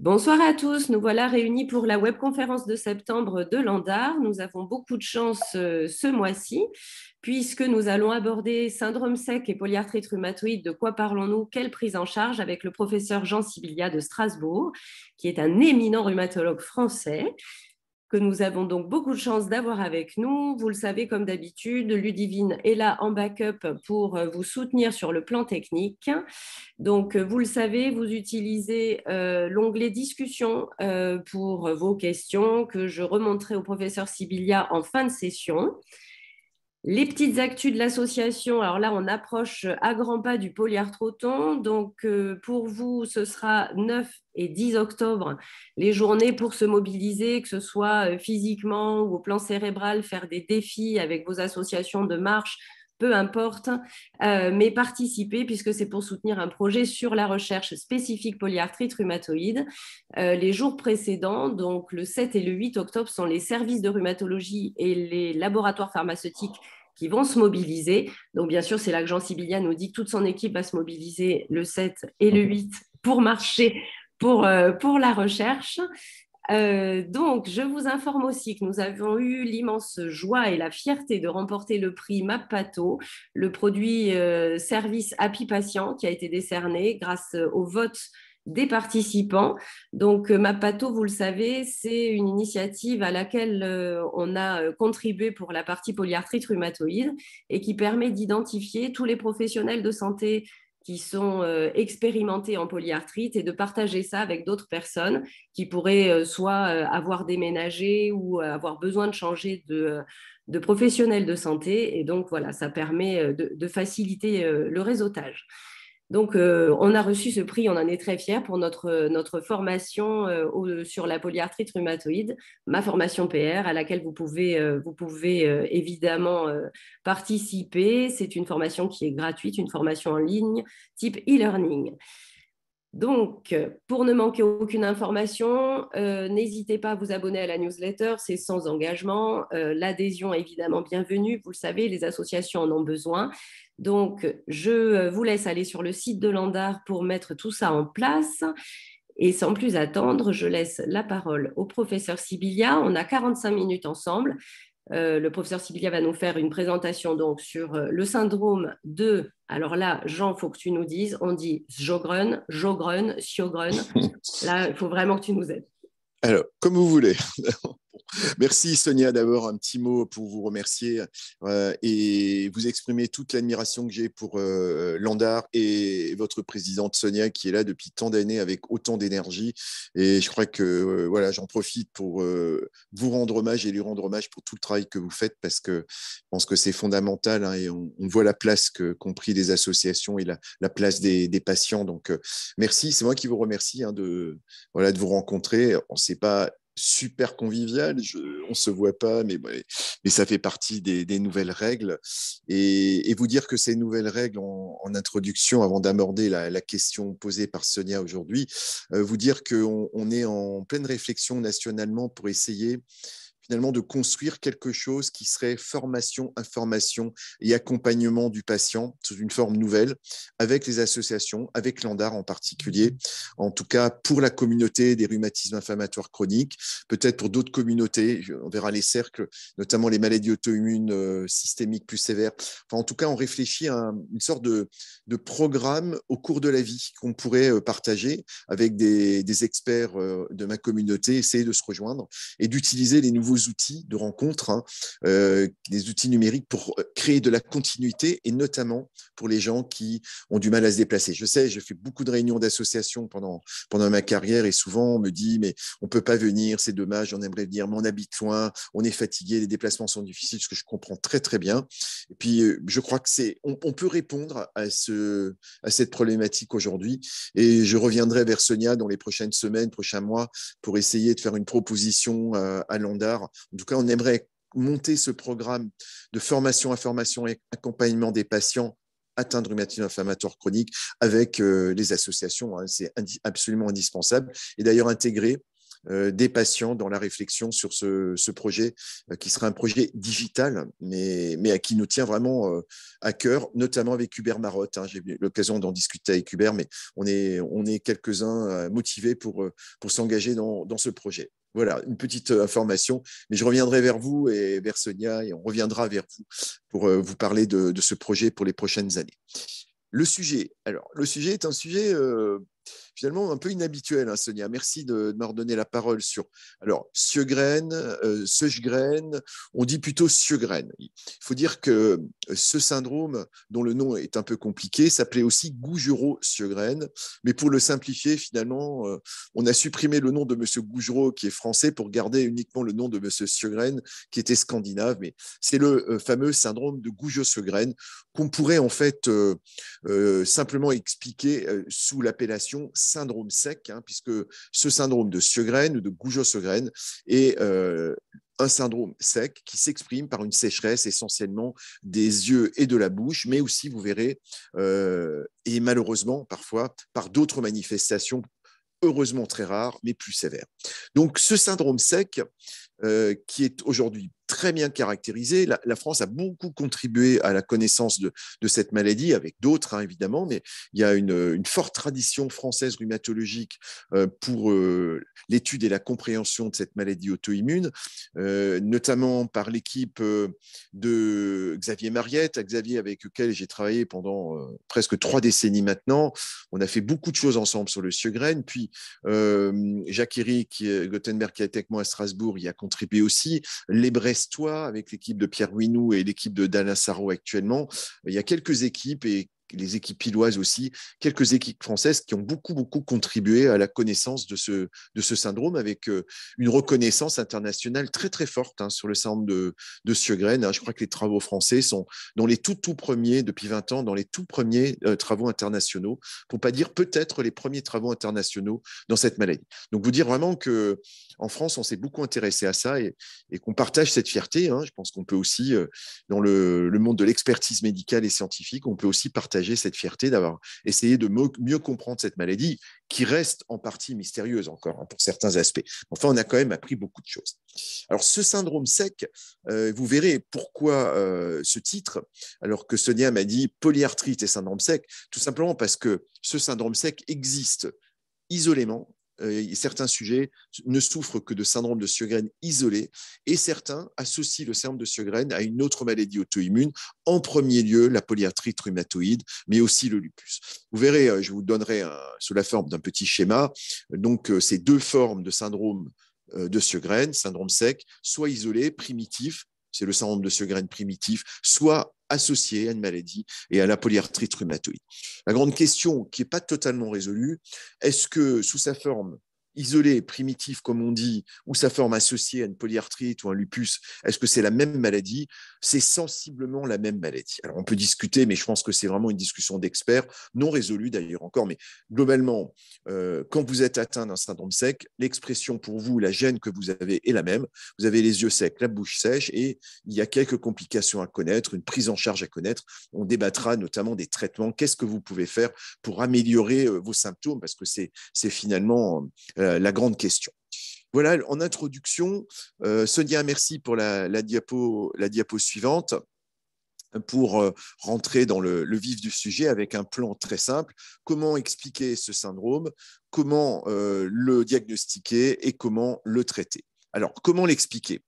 Bonsoir à tous, nous voilà réunis pour la webconférence de septembre de l'ANDAR. Nous avons beaucoup de chance ce mois-ci puisque nous allons aborder syndrome sec et polyarthrite rhumatoïde. De quoi parlons-nous? Quelle prise en charge avec le professeur Jean Sibilia de Strasbourg, qui est un éminent rhumatologue français que nous avons donc beaucoup de chance d'avoir avec nous. Vous le savez, comme d'habitude, Ludivine est là en backup pour vous soutenir sur le plan technique. Donc, vous le savez, vous utilisez l'onglet discussion pour vos questions que je remonterai au professeur Sibilia en fin de session. Les petites actus de l'association, alors là, on approche à grands pas du polyarthroton. Donc, pour vous, ce sera 9 et 10 octobre, les journées pour se mobiliser, que ce soit physiquement ou au plan cérébral, faire des défis avec vos associations de marche, peu importe, mais participer puisque c'est pour soutenir un projet sur la recherche spécifique polyarthrite rhumatoïde. Les jours précédents, donc le 7 et le 8 octobre, sont les services de rhumatologie et les laboratoires pharmaceutiques qui vont se mobiliser. Donc, bien sûr, c'est là que Jean Sibilia nous dit que toute son équipe va se mobiliser le 7 et le 8 pour marcher pour la recherche. Donc, je vous informe aussi que nous avons eu l'immense joie et la fierté de remporter le prix MAPPATO, le produit service Happy Patient qui a été décerné grâce au vote des participants. Donc, MAPPATO, vous le savez, c'est une initiative à laquelle on a contribué pour la partie polyarthrite rhumatoïde et qui permet d'identifier tous les professionnels de santé qui sont expérimentés en polyarthrite et de partager ça avec d'autres personnes qui pourraient soit avoir déménagé ou avoir besoin de changer de professionnel de santé. Et donc, voilà, ça permet de faciliter le réseautage. Donc, on a reçu ce prix, on en est très fiers pour notre formation sur la polyarthrite rhumatoïde, ma formation PR, à laquelle vous pouvez évidemment participer. C'est une formation qui est gratuite, une formation en ligne type e-learning. Donc, pour ne manquer aucune information, n'hésitez pas à vous abonner à la newsletter, c'est sans engagement. L'adhésion est évidemment bienvenue, vous le savez, les associations en ont besoin. Donc, je vous laisse aller sur le site de l'ANDAR pour mettre tout ça en place. Et sans plus attendre, je laisse la parole au professeur Sibilia. On a 45 minutes ensemble. Le professeur Sibilia va nous faire une présentation donc sur le syndrome de, alors là, Jean, il faut que tu nous dises, on dit Sjogren, Sjogren, Sjogren. Là, il faut vraiment que tu nous aides. Alors, comme vous voulez. Merci Sonia, d'abord un petit mot pour vous remercier et vous exprimer toute l'admiration que j'ai pour Landar et votre présidente Sonia qui est là depuis tant d'années avec autant d'énergie. Et je crois que voilà, j'en profite pour vous rendre hommage et lui rendre hommage pour tout le travail que vous faites parce que je pense que c'est fondamental et on voit la place qu'ont pris les associations et la place des patients. Donc merci, c'est moi qui vous remercie de vous rencontrer. On ne sait pas super convivial, on se voit pas, mais ça fait partie des nouvelles règles. Et vous dire que ces nouvelles règles, en introduction, avant d'aborder la question posée par Sonia aujourd'hui, vous dire qu'on est en pleine réflexion nationalement pour essayer finalement de construire quelque chose qui serait formation, information et accompagnement du patient sous une forme nouvelle avec les associations, avec l'ANDAR en particulier, en tout cas pour la communauté des rhumatismes inflammatoires chroniques, peut-être pour d'autres communautés, on verra les cercles, notamment les maladies auto-immunes systémiques plus sévères. Enfin, en tout cas, on réfléchit à une sorte de programme au cours de la vie qu'on pourrait partager avec des experts de ma communauté, essayer de se rejoindre et d'utiliser les nouveaux outils de rencontre, des outils numériques pour créer de la continuité et notamment pour les gens qui ont du mal à se déplacer. Je sais, je fais beaucoup de réunions d'associations pendant ma carrière et souvent on me dit mais on ne peut pas venir, c'est dommage, on aimerait venir, mais on habite loin, on est fatigué, les déplacements sont difficiles, ce que je comprends très très bien. Et puis je crois que on peut répondre à cette problématique aujourd'hui et je reviendrai vers Sonia dans les prochaines semaines, prochains mois pour essayer de faire une proposition à Landar. En tout cas, on aimerait monter ce programme de formation, information et accompagnement des patients atteints de rhumatisme inflammatoire chronique avec les associations. C'est absolument indispensable. Et d'ailleurs, intégrer des patients dans la réflexion sur ce projet qui sera un projet digital, mais à qui nous tient vraiment à cœur, notamment avec Hubert Marotte. J'ai eu l'occasion d'en discuter avec Hubert, mais on est quelques-uns motivés pour s'engager dans ce projet. Voilà, une petite information, mais je reviendrai vers vous et vers Sonia, et on reviendra vers vous pour vous parler de ce projet pour les prochaines années. Le sujet est un sujet finalement un peu inhabituel, hein, Sonia. Merci de m'avoir donné la parole sur. Alors, Sjögren, Sjögren, on dit plutôt Sjögren. Il faut dire que ce syndrome, dont le nom est un peu compliqué, s'appelait aussi Gougerot-Sjögren. Mais pour le simplifier, finalement, on a supprimé le nom de M. Gougerot, qui est français, pour garder uniquement le nom de M. Sjögren, qui était scandinave. Mais c'est le fameux syndrome de Gougerot-Sjögren qu'on pourrait en fait simplement expliquer sous l'appellation syndrome sec, puisque ce syndrome de Sjögren ou de Gougerot-Sjögren est un syndrome sec qui s'exprime par une sécheresse essentiellement des yeux et de la bouche, mais aussi, vous verrez, et malheureusement parfois par d'autres manifestations heureusement très rares, mais plus sévères. Donc ce syndrome sec, qui est aujourd'hui très bien caractérisé. La France a beaucoup contribué à la connaissance de cette maladie, avec d'autres évidemment, mais il y a une forte tradition française rhumatologique pour l'étude et la compréhension de cette maladie auto-immune, notamment par l'équipe de Xavier Mariette, Xavier avec lequel j'ai travaillé pendant presque 3 décennies maintenant. On a fait beaucoup de choses ensemble sur le Sjögren, puis Jacques-Éric Gottenberg, qui est avec moi à Strasbourg, y a contribué aussi. Les Brestois, avec l'équipe de Pierre Winou et l'équipe d'Alain Sarraud actuellement. Il y a quelques équipes, et les équipes piloises aussi, quelques équipes françaises qui ont beaucoup contribué à la connaissance de ce syndrome, avec une reconnaissance internationale très très forte sur le syndrome de Sjögren. Je crois que les travaux français sont dans les tout premiers, depuis 20 ans, dans les tout premiers travaux internationaux, pour ne pas dire peut-être les premiers travaux internationaux dans cette maladie. Donc vous dire vraiment qu'en France, on s'est beaucoup intéressé à ça, et qu'on partage cette fierté. Je pense qu'on peut aussi, dans le monde de l'expertise médicale et scientifique, on peut aussi partager cette fierté d'avoir essayé de mieux comprendre cette maladie, qui reste en partie mystérieuse encore pour certains aspects. Enfin, on a quand même appris beaucoup de choses. Alors, ce syndrome sec, vous verrez pourquoi ce titre, alors que Sonia m'a dit polyarthrite et syndrome sec, tout simplement parce que ce syndrome sec existe isolément. Certains sujets ne souffrent que de syndrome de Sjögren isolé, et certains associent le syndrome de Sjögren à une autre maladie auto-immune, en premier lieu la polyarthrite rhumatoïde, mais aussi le lupus. Vous verrez, je vous donnerai sous la forme d'un petit schéma, donc ces 2 formes de syndrome de Sjögren, syndrome sec, soit isolé, primitif, c'est le syndrome de Sjögren primitif, soit associé à une maladie et à la polyarthrite rhumatoïde. La grande question qui n'est pas totalement résolue, est-ce que sous sa forme isolée, primitive comme on dit, ou sa forme associée à une polyarthrite ou un lupus, est-ce que c'est la même maladie? C'est sensiblement la même maladie. Alors on peut discuter, mais je pense que c'est vraiment une discussion d'experts, non résolue d'ailleurs encore, mais globalement, quand vous êtes atteint d'un syndrome sec, l'expression pour vous, la gêne que vous avez est la même. Vous avez les yeux secs, la bouche sèche, et il y a quelques complications à connaître, une prise en charge à connaître. On débattra notamment des traitements. Qu'est-ce que vous pouvez faire pour améliorer vos symptômes? Parce que c'est finalement la grande question. Voilà, en introduction, Sonia, merci pour la diapo suivante, pour rentrer dans le vif du sujet avec un plan très simple. Comment expliquer ce syndrome, comment le diagnostiquer et comment le traiter. Alors, comment l'expliquer?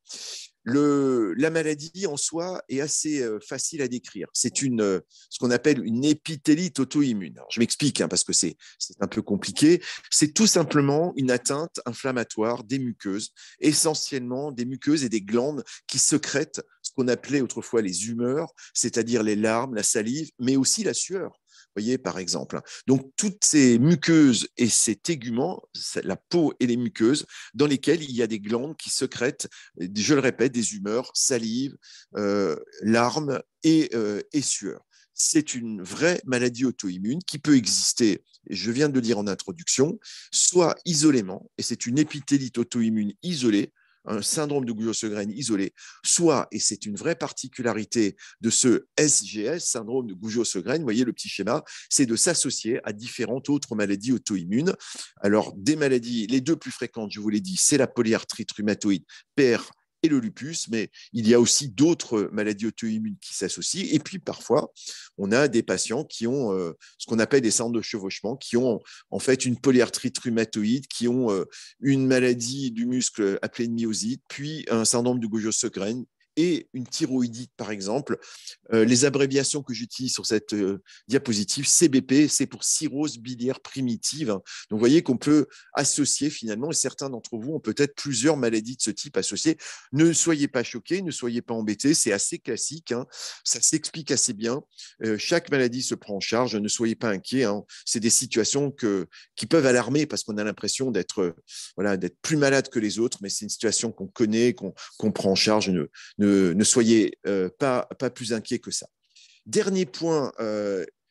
La maladie en soi est assez facile à décrire. C'est ce qu'on appelle une épithélite auto-immune. Alors, je m'explique parce que c'est un peu compliqué. C'est tout simplement une atteinte inflammatoire des muqueuses, essentiellement des muqueuses et des glandes qui sécrètent ce qu'on appelait autrefois les humeurs, c'est-à-dire les larmes, la salive, mais aussi la sueur. Vous voyez, par exemple. Donc, toutes ces muqueuses et ces téguments, la peau et les muqueuses, dans lesquelles il y a des glandes qui sécrètent, je le répète, des humeurs, salive, larmes et sueur. C'est une vraie maladie auto-immune qui peut exister, et je viens de le dire en introduction, soit isolément, et c'est une épithélite auto-immune isolée, un syndrome de Gougeot-Sögren isolé, soit, et c'est une vraie particularité de ce SGS, syndrome de Gougeot-Sögren, vous voyez le petit schéma, c'est de s'associer à différentes autres maladies auto-immunes. Alors, des maladies, les deux plus fréquentes, je vous l'ai dit, c'est la polyarthrite rhumatoïde, PR et le lupus, mais il y a aussi d'autres maladies auto-immunes qui s'associent. Et puis parfois, on a des patients qui ont ce qu'on appelle des syndromes de chevauchement, qui ont en fait une polyarthrite rhumatoïde, qui ont une maladie du muscle appelée une myosite, puis un syndrome de Gougeot-Sögren et une thyroïdite, par exemple. Les abréviations que j'utilise sur cette diapositive, CBP, c'est pour cirrhose biliaire primitive. Donc, vous voyez qu'on peut associer finalement, et certains d'entre vous ont peut-être plusieurs maladies de ce type associées. Ne soyez pas choqués, ne soyez pas embêtés, c'est assez classique, hein. Ça s'explique assez bien. Chaque maladie se prend en charge, ne soyez pas inquiets, hein. C'est des situations qui peuvent alarmer parce qu'on a l'impression d'être plus malade que les autres, mais c'est une situation qu'on connaît, qu'on prend en charge. Ne soyez pas plus inquiets que ça. Dernier point,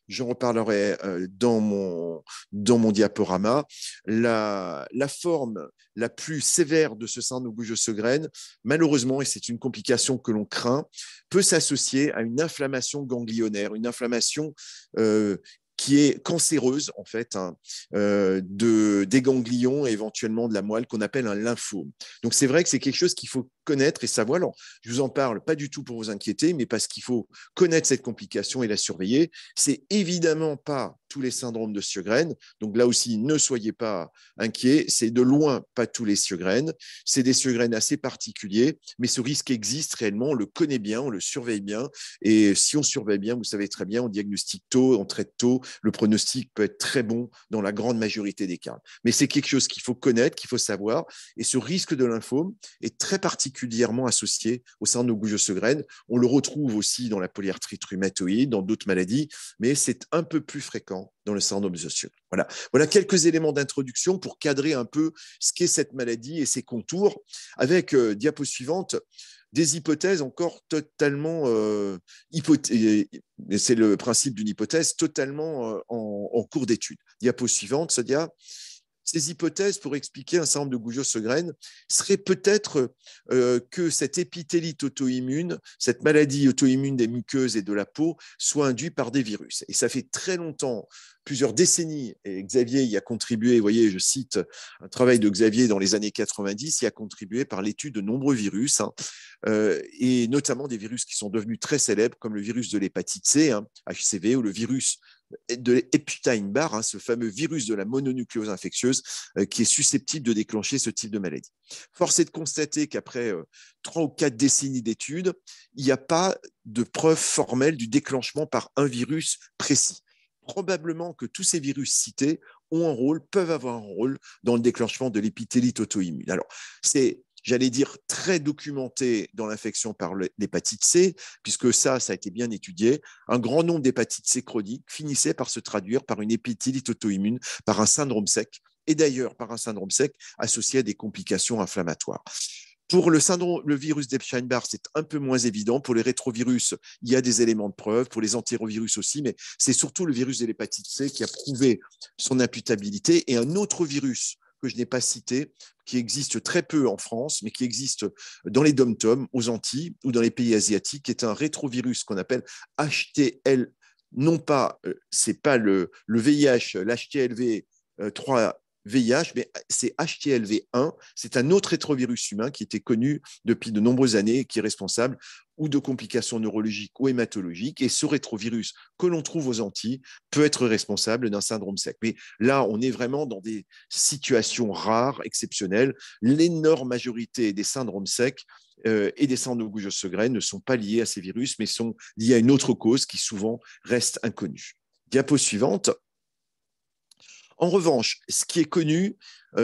j'en reparlerai dans mon diaporama, la forme la plus sévère de ce syndrome de Gougeot-Sögren, malheureusement, et c'est une complication que l'on craint, peut s'associer à une inflammation ganglionnaire, une inflammation qui est cancéreuse, en fait, hein, des ganglions et éventuellement de la moelle, qu'on appelle un lymphome. Donc, c'est vrai que c'est quelque chose qu'il faut connaître et savoir. Alors, je ne vous en parle pas du tout pour vous inquiéter, mais parce qu'il faut connaître cette complication et la surveiller. C'est évidemment pas tous les syndromes de Sjögren. Donc, là aussi, ne soyez pas inquiets. C'est de loin pas tous les Sjögren. C'est des Sjögren assez particuliers, mais ce risque existe réellement. On le connaît bien, on le surveille bien. Et si on surveille bien, vous savez très bien, on diagnostique tôt, on traite tôt. Le pronostic peut être très bon dans la grande majorité des cas. Mais c'est quelque chose qu'il faut connaître, qu'il faut savoir. Et ce risque de lymphome est très particulièrement associé au syndrome de Gougeot-Sögren. On le retrouve aussi dans la polyarthrite rhumatoïde, dans d'autres maladies, mais c'est un peu plus fréquent dans le syndrome de Sjögren. Voilà quelques éléments d'introduction pour cadrer un peu ce qu'est cette maladie et ses contours. Avec diapo suivante, des hypothèses encore totalement c'est le principe d'une hypothèse totalement en cours d'étude. Diapo suivante, Sodia. Ces hypothèses pour expliquer un syndrome de Gougeot-Sögren seraient peut-être que cette épithélite auto-immune, cette maladie auto-immune des muqueuses et de la peau, soit induite par des virus. Et ça fait très longtemps, plusieurs décennies, et Xavier y a contribué, vous voyez, je cite un travail de Xavier dans les années 90, y a contribué par l'étude de nombreux virus, hein, et notamment des virus qui sont devenus très célèbres, comme le virus de l'hépatite C, hein, HCV, ou le virus de Epstein-Barr, hein, ce fameux virus de la mononucléose infectieuse qui est susceptible de déclencher ce type de maladie. Force est de constater qu'après 3 ou 4 décennies d'études, il n'y a pas de preuve formelle du déclenchement par un virus précis. Probablement que tous ces virus cités peuvent avoir un rôle dans le déclenchement de l'épithélite auto-immune. Alors, c'est, j'allais dire, très documenté dans l'infection par l'hépatite C, puisque ça a été bien étudié. Un grand nombre d'hépatites C chroniques finissaient par se traduire par une épithélite auto-immune, par un syndrome sec, et d'ailleurs par un syndrome sec associé à des complications inflammatoires. Pour le virus d'Epstein-Barr, c'est un peu moins évident. Pour les rétrovirus, il y a des éléments de preuve. Pour les entérovirus aussi, mais c'est surtout le virus de l'hépatite C qui a prouvé son imputabilité. Et un autre virus que je n'ai pas cité, qui existe très peu en France, mais qui existe dans les DOM-TOM, aux Antilles ou dans les pays asiatiques, qui est un rétrovirus qu'on appelle HTL. Non pas, c'est pas le VIH, l'HTLV 3 VIH, mais c'est HTLV1, c'est un autre rétrovirus humain qui était connu depuis de nombreuses années et qui est responsable ou de complications neurologiques ou hématologiques. Et ce rétrovirus que l'on trouve aux Antilles peut être responsable d'un syndrome sec. Mais là, on est vraiment dans des situations rares, exceptionnelles. L'énorme majorité des syndromes secs et des syndromes de Gougeot-Sögren ne sont pas liés à ces virus, mais sont liés à une autre cause qui souvent reste inconnue. Diapo suivante. En revanche, ce qui est connu,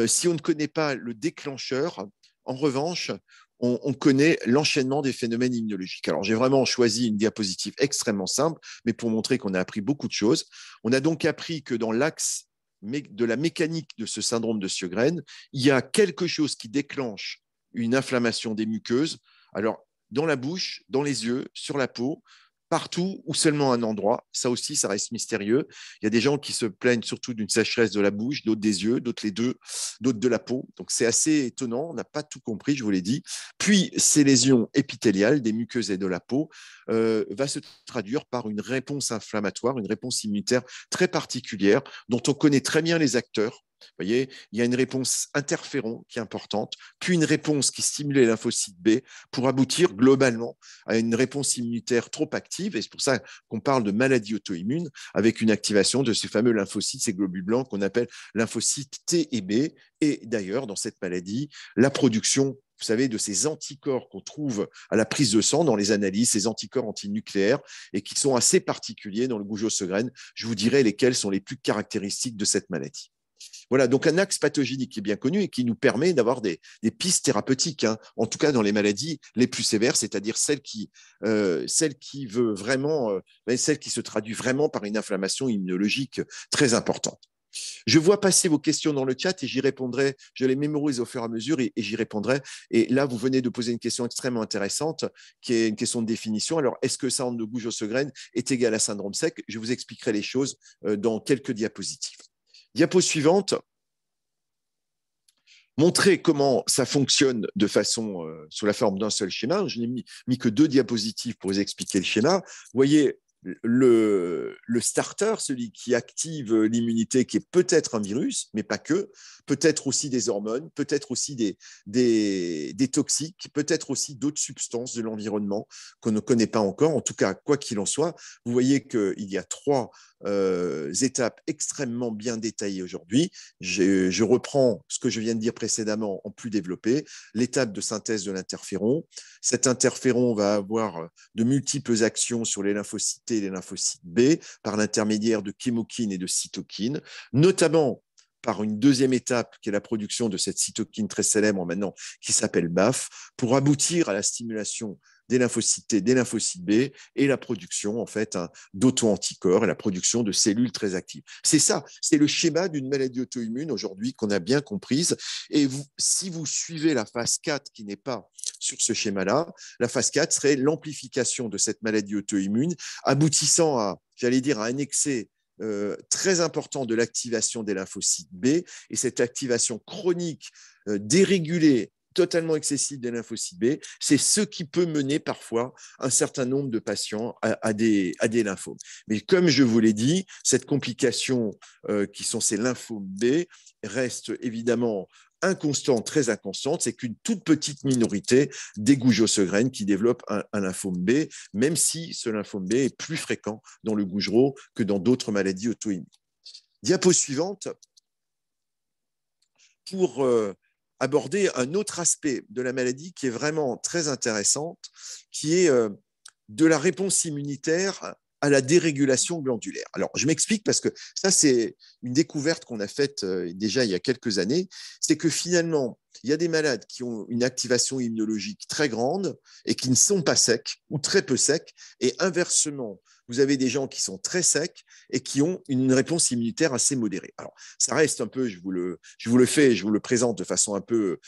si on ne connaît pas le déclencheur, en revanche, on connaît l'enchaînement des phénomènes immunologiques. Alors, j'ai vraiment choisi une diapositive extrêmement simple, mais pour montrer qu'on a appris beaucoup de choses. On a donc appris que dans l'axe de la mécanique de ce syndrome de Sjögren, il y a quelque chose qui déclenche une inflammation des muqueuses. Alors, dans la bouche, dans les yeux, sur la peau, partout ou seulement à un endroit. Ça aussi, ça reste mystérieux. Il y a des gens qui se plaignent surtout d'une sécheresse de la bouche, d'autres des yeux, d'autres les deux, d'autres de la peau. Donc, c'est assez étonnant. On n'a pas tout compris, je vous l'ai dit. Puis, ces lésions épithéliales des muqueuses et de la peau va se traduire par une réponse inflammatoire, une réponse immunitaire très particulière dont on connaît très bien les acteurs. Vous voyez, il y a une réponse interféron qui est importante, puis une réponse qui stimule les lymphocytes B pour aboutir globalement à une réponse immunitaire trop active. Et c'est pour ça qu'on parle de maladie auto-immune avec une activation de ces fameux lymphocytes, ces globules blancs qu'on appelle lymphocytes T et B. Et d'ailleurs, dans cette maladie, la production vous savez, de ces anticorps qu'on trouve à la prise de sang dans les analyses, ces anticorps antinucléaires, et qui sont assez particuliers dans le Gougeot-Sögren. Je vous dirai lesquels sont les plus caractéristiques de cette maladie. Voilà, donc un axe pathogénique qui est bien connu et qui nous permet d'avoir des pistes thérapeutiques, hein, en tout cas dans les maladies les plus sévères, c'est-à-dire celles qui veut vraiment, celle qui se traduit vraiment par une inflammation immunologique très importante. Je vois passer vos questions dans le chat et j'y répondrai. Je les mémorise au fur et à mesure et j'y répondrai. Et là, vous venez de poser une question extrêmement intéressante, qui est une question de définition. Alors, est-ce que syndrome de Gougeot-Sögren est égal à syndrome sec? Je vous expliquerai les choses dans quelques diapositives. Diapo suivante. Montrer comment ça fonctionne de façon sous la forme d'un seul schéma. Je n'ai mis que 2 diapositives pour vous expliquer le schéma. Vous voyez, le starter, celui qui active l'immunité, qui est peut-être un virus, mais pas que, peut-être aussi des hormones, peut-être aussi des toxiques, peut-être aussi d'autres substances de l'environnement qu'on ne connaît pas encore. En tout cas, quoi qu'il en soit, vous voyez qu'il y a 3 étapes extrêmement bien détaillées aujourd'hui. Je reprends ce que je viens de dire précédemment en plus développé. L'étape de synthèse de l'interféron. Cet interféron va avoir de multiples actions sur les lymphocytes T et les lymphocytes B par l'intermédiaire de chémokines et de cytokines, notamment par une deuxième étape qui est la production de cette cytokine très célèbre maintenant qui s'appelle BAF, pour aboutir à la stimulation des lymphocytes T, des lymphocytes B et la production en fait d'auto-anticorps et la production de cellules très actives. C'est ça, c'est le schéma d'une maladie auto-immune aujourd'hui qu'on a bien comprise. Et si vous suivez la phase 4 qui n'est pas sur ce schéma-là, la phase 4 serait l'amplification de cette maladie auto-immune, aboutissant à, j'allais dire, à un excès très important de l'activation des lymphocytes B, et cette activation chronique dérégulée totalement excessive des lymphocytes B, c'est ce qui peut mener parfois un certain nombre de patients à des lymphomes. Mais comme je vous l'ai dit, cette complication qui sont ces lymphomes B reste évidemment inconstante, très inconstante, c'est qu'une toute petite minorité des Gougeot-Sögren qui développent un lymphome B, même si ce lymphome B est plus fréquent dans le Gougerot que dans d'autres maladies auto-immunes. Diapo suivante. Pour aborder un autre aspect de la maladie qui est vraiment très intéressante, qui est de la réponse immunitaire à la dérégulation glandulaire. Alors, je m'explique parce que ça, c'est une découverte qu'on a faite déjà il y a quelques années, c'est que finalement, il y a des malades qui ont une activation immunologique très grande et qui ne sont pas secs ou très peu secs, et inversement, vous avez des gens qui sont très secs et qui ont une réponse immunitaire assez modérée. Alors, ça reste un peu, je vous le présente de façon un peu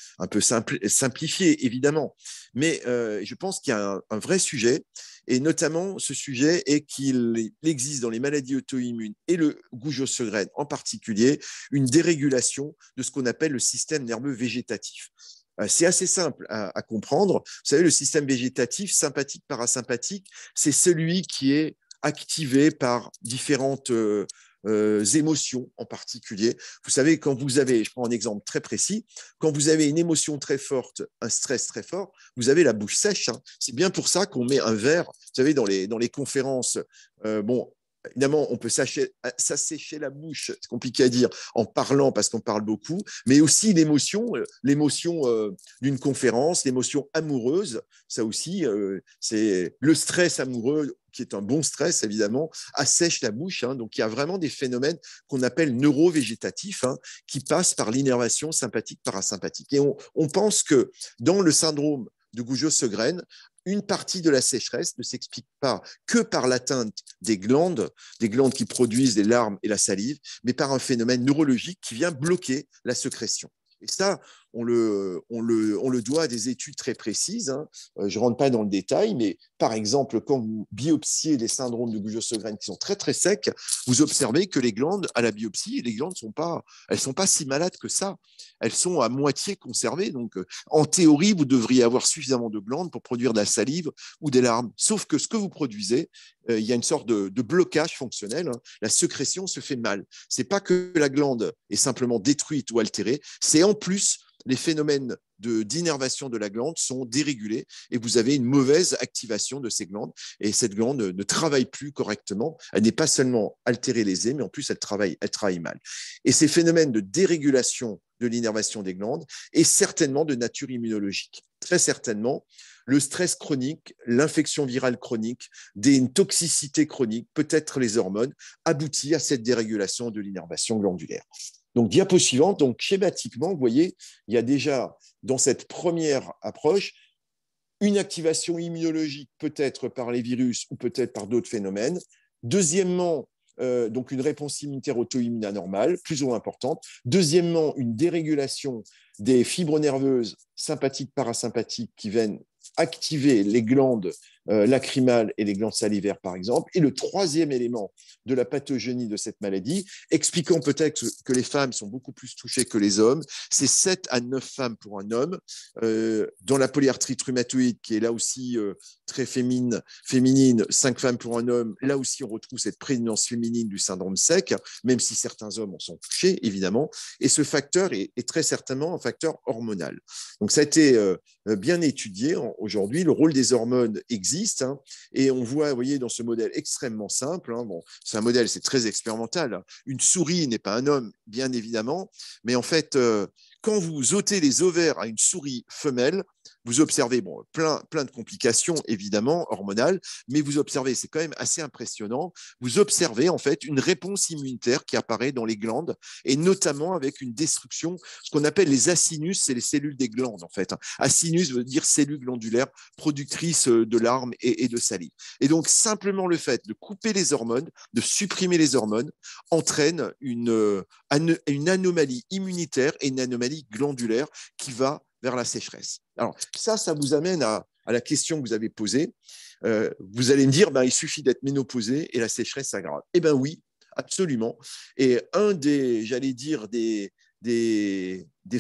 simplifiée, évidemment, mais je pense qu'il y a un vrai sujet, et notamment ce sujet est qu'il existe dans les maladies auto-immunes et le Gougeot-Sögren en particulier, une dérégulation de ce qu'on appelle le système nerveux végétatif. C'est assez simple à comprendre. Vous savez, le système végétatif, sympathique, parasympathique, c'est celui qui est activé par différentes émotions en particulier. Vous savez, quand vous avez, je prends un exemple très précis, quand vous avez une émotion très forte, un stress très fort, vous avez la bouche sèche. Hein. C'est bien pour ça qu'on met un verre, vous savez, dans les conférences, bon, évidemment, on peut s'assécher la bouche, c'est compliqué à dire, en parlant parce qu'on parle beaucoup, mais aussi l'émotion d'une conférence, l'émotion amoureuse, ça aussi, c'est le stress amoureux, qui est un bon stress, évidemment, assèche la bouche. Hein, donc, il y a vraiment des phénomènes qu'on appelle neurovégétatifs, hein, qui passent par l'innervation sympathique parasympathique. Et on pense que dans le syndrome de Gougeot-Sögren, une partie de la sécheresse ne s'explique pas que par l'atteinte des glandes qui produisent les larmes et la salive, mais par un phénomène neurologique qui vient bloquer la sécrétion. Et ça, on le doit à des études très précises. Hein. Je ne rentre pas dans le détail, mais par exemple, quand vous biopsiez les syndromes de Gougeot-Sögren qui sont très, très secs, vous observez que les glandes, à la biopsie, les glandes elles sont pas si malades que ça. Elles sont à moitié conservées. Donc, en théorie, vous devriez avoir suffisamment de glandes pour produire de la salive ou des larmes. Sauf que ce que vous produisez, il y a une sorte de blocage fonctionnel. Hein. La sécrétion se fait mal. Ce n'est pas que la glande est simplement détruite ou altérée, c'est en plus les phénomènes d'innervation de la glande sont dérégulés et vous avez une mauvaise activation de ces glandes et cette glande ne travaille plus correctement. Elle n'est pas seulement altérée, lésée, mais en plus elle travaille mal. Et ces phénomènes de dérégulation de l'innervation des glandes est certainement de nature immunologique. Très certainement, le stress chronique, l'infection virale chronique, une toxicité chronique, peut-être les hormones, aboutit à cette dérégulation de l'innervation glandulaire. Donc, diapo suivante, donc schématiquement, vous voyez, il y a déjà dans cette première approche une activation immunologique, peut-être par les virus ou peut-être par d'autres phénomènes. Deuxièmement, donc une réponse immunitaire auto-immune anormale, plus ou moins importante. Deuxièmement, une dérégulation des fibres nerveuses sympathiques, parasympathiques qui viennent activer les glandes lacrymales et les glandes salivaires, par exemple. Et le troisième élément de la pathogénie de cette maladie, expliquant peut-être que les femmes sont beaucoup plus touchées que les hommes, c'est 7 à 9 femmes pour un homme. Dans la polyarthrite rhumatoïde, qui est là aussi très féminine, 5 femmes pour un homme, là aussi on retrouve cette prédominance féminine du syndrome sec, même si certains hommes en sont touchés, évidemment. Et ce facteur est très certainement un facteur hormonal. Donc ça a été bien étudié aujourd'hui. Le rôle des hormones existe hein, et on voit, vous voyez, dans ce modèle extrêmement simple, hein, bon, c'est un modèle, c'est très expérimental. Hein. Une souris n'est pas un homme, bien évidemment, mais en fait, quand vous ôtez les ovaires à une souris femelle, vous observez plein de complications, évidemment, hormonales, mais vous observez, c'est quand même assez impressionnant, vous observez en fait une réponse immunitaire qui apparaît dans les glandes, et notamment avec une destruction, ce qu'on appelle les acinus, c'est les cellules des glandes en fait. Acinus veut dire cellules glandulaires productrices de larmes et de salive. Et donc, simplement le fait de couper les hormones, de supprimer les hormones, entraîne une anomalie immunitaire et une anomalie glandulaire qui va vers la sécheresse. Alors, ça vous amène à la question que vous avez posée. Vous allez me dire, il suffit d'être ménopausé et la sécheresse s'aggrave. Eh bien oui, absolument. Et j'allais dire, des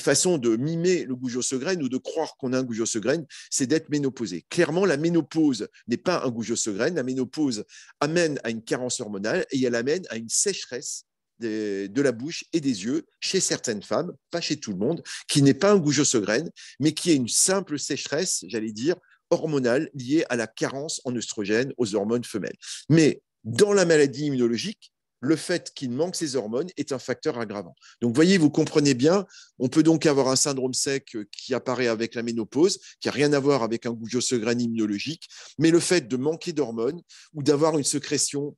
façons de mimer le Gougeot-Sögren ou de croire qu'on a un Gougeot-Sögren, c'est d'être ménopausé. Clairement, la ménopause n'est pas un Gougeot-Sögren. La ménopause amène à une carence hormonale et elle amène à une sécheresse de la bouche et des yeux chez certaines femmes, pas chez tout le monde, qui n'est pas un Gougeot-Sögren, mais qui est une simple sécheresse, j'allais dire, hormonale liée à la carence en œstrogènes, aux hormones femelles. Mais dans la maladie immunologique, le fait qu'il manque ces hormones est un facteur aggravant. Donc, voyez, vous comprenez bien, on peut donc avoir un syndrome sec qui apparaît avec la ménopause, qui n'a rien à voir avec un Gougeot-Sögren immunologique, mais le fait de manquer d'hormones ou d'avoir une sécrétion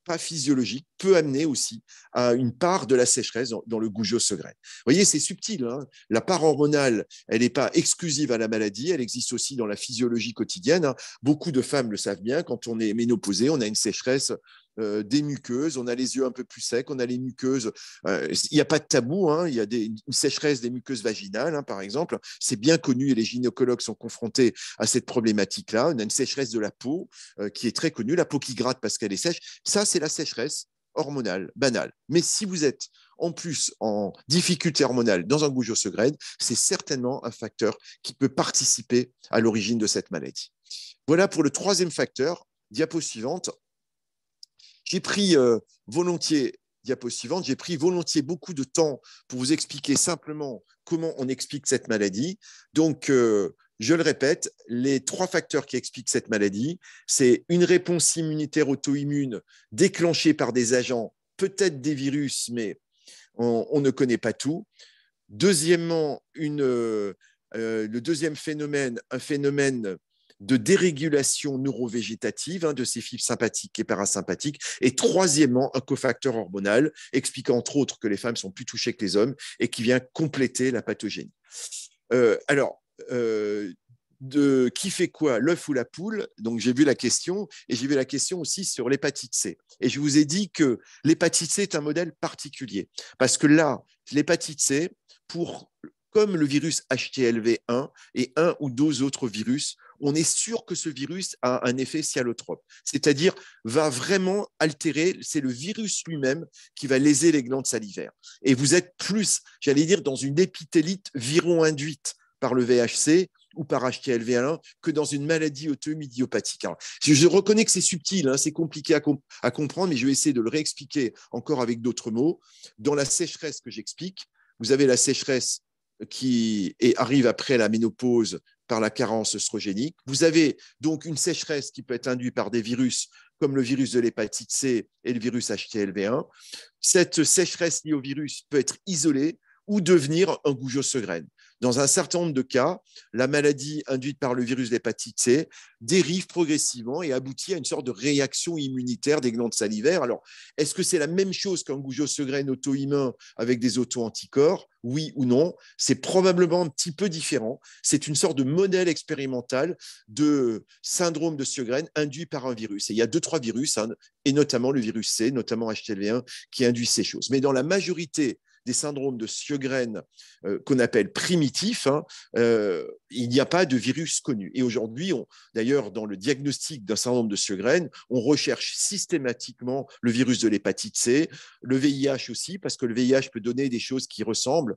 pas physiologique peut amener aussi à une part de la sécheresse dans le Gougeot-Sögren. Vous voyez, c'est subtil. Hein, la part hormonale, elle n'est pas exclusive à la maladie, elle existe aussi dans la physiologie quotidienne. Hein. Beaucoup de femmes le savent bien, quand on est ménopausé, on a une sécheresse des muqueuses, on a les yeux un peu plus secs, on a les muqueuses. Il n'y a pas de tabou, hein, il y a une sécheresse des muqueuses vaginales, hein, par exemple. C'est bien connu et les gynécologues sont confrontés à cette problématique-là. On a une sécheresse de la peau qui est très connue, la peau qui gratte parce qu'elle est sèche. Ça, c'est la sécheresse hormonale, banale. Mais si vous êtes en plus en difficulté hormonale dans un Gougeot-Sögren, c'est certainement un facteur qui peut participer à l'origine de cette maladie. Voilà pour le troisième facteur. Diapo suivante. J'ai pris volontiers, diapo suivante, j'ai pris volontiers beaucoup de temps pour vous expliquer simplement comment on explique cette maladie. Donc, je le répète, les 3 facteurs qui expliquent cette maladie, c'est une réponse immunitaire auto-immune déclenchée par des agents, peut-être des virus, mais on ne connaît pas tout. Deuxièmement, le deuxième phénomène, un phénomène de dérégulation neurovégétative de ces fibres sympathiques et parasympathiques. Et troisièmement, un cofacteur hormonal, expliquant entre autres que les femmes sont plus touchées que les hommes et qui vient compléter la pathogénie. Qui fait quoi, l'œuf ou la poule? Donc j'ai vu la question et j'ai vu la question aussi sur l'hépatite C. Et je vous ai dit que l'hépatite C est un modèle particulier parce que là, l'hépatite C, comme le virus HTLV1 et un ou deux autres virus, on est sûr que ce virus a un effet cyanotrope, c'est-à-dire va vraiment altérer, c'est le virus lui-même qui va léser les glandes salivaires. Et vous êtes plus, j'allais dire, dans une épithélite viron-induite par le VHC ou par HTLV1 que dans une maladie auto-immune idiopathique. Alors, je reconnais que c'est subtil, hein, c'est compliqué à comprendre, mais je vais essayer de le réexpliquer encore avec d'autres mots. Dans la sécheresse que j'explique, vous avez la sécheresse arrive après la ménopause par la carence œstrogénique. Vous avez donc une sécheresse qui peut être induite par des virus comme le virus de l'hépatite C et le virus HTLV1. Cette sécheresse liée au virus peut être isolée ou devenir un goujat segrène. Dans un certain nombre de cas, la maladie induite par le virus de l'hépatite C dérive progressivement et aboutit à une sorte de réaction immunitaire des glandes salivaires. Alors, est-ce que c'est la même chose qu'un goujat segrène auto-immun avec des auto-anticorps? Oui ou non? C'est probablement un petit peu différent. C'est une sorte de modèle expérimental de syndrome de Sjögren induit par un virus. Et il y a 2-3 virus, hein, et notamment le virus C, notamment HTLV1, qui induit ces choses. Mais dans la majorité des syndromes de Sjögren qu'on appelle primitifs, hein, il n'y a pas de virus connu. Et aujourd'hui, d'ailleurs, dans le diagnostic d'un syndrome de Sjögren, on recherche systématiquement le virus de l'hépatite C, le VIH aussi, parce que le VIH peut donner des choses qui ressemblent.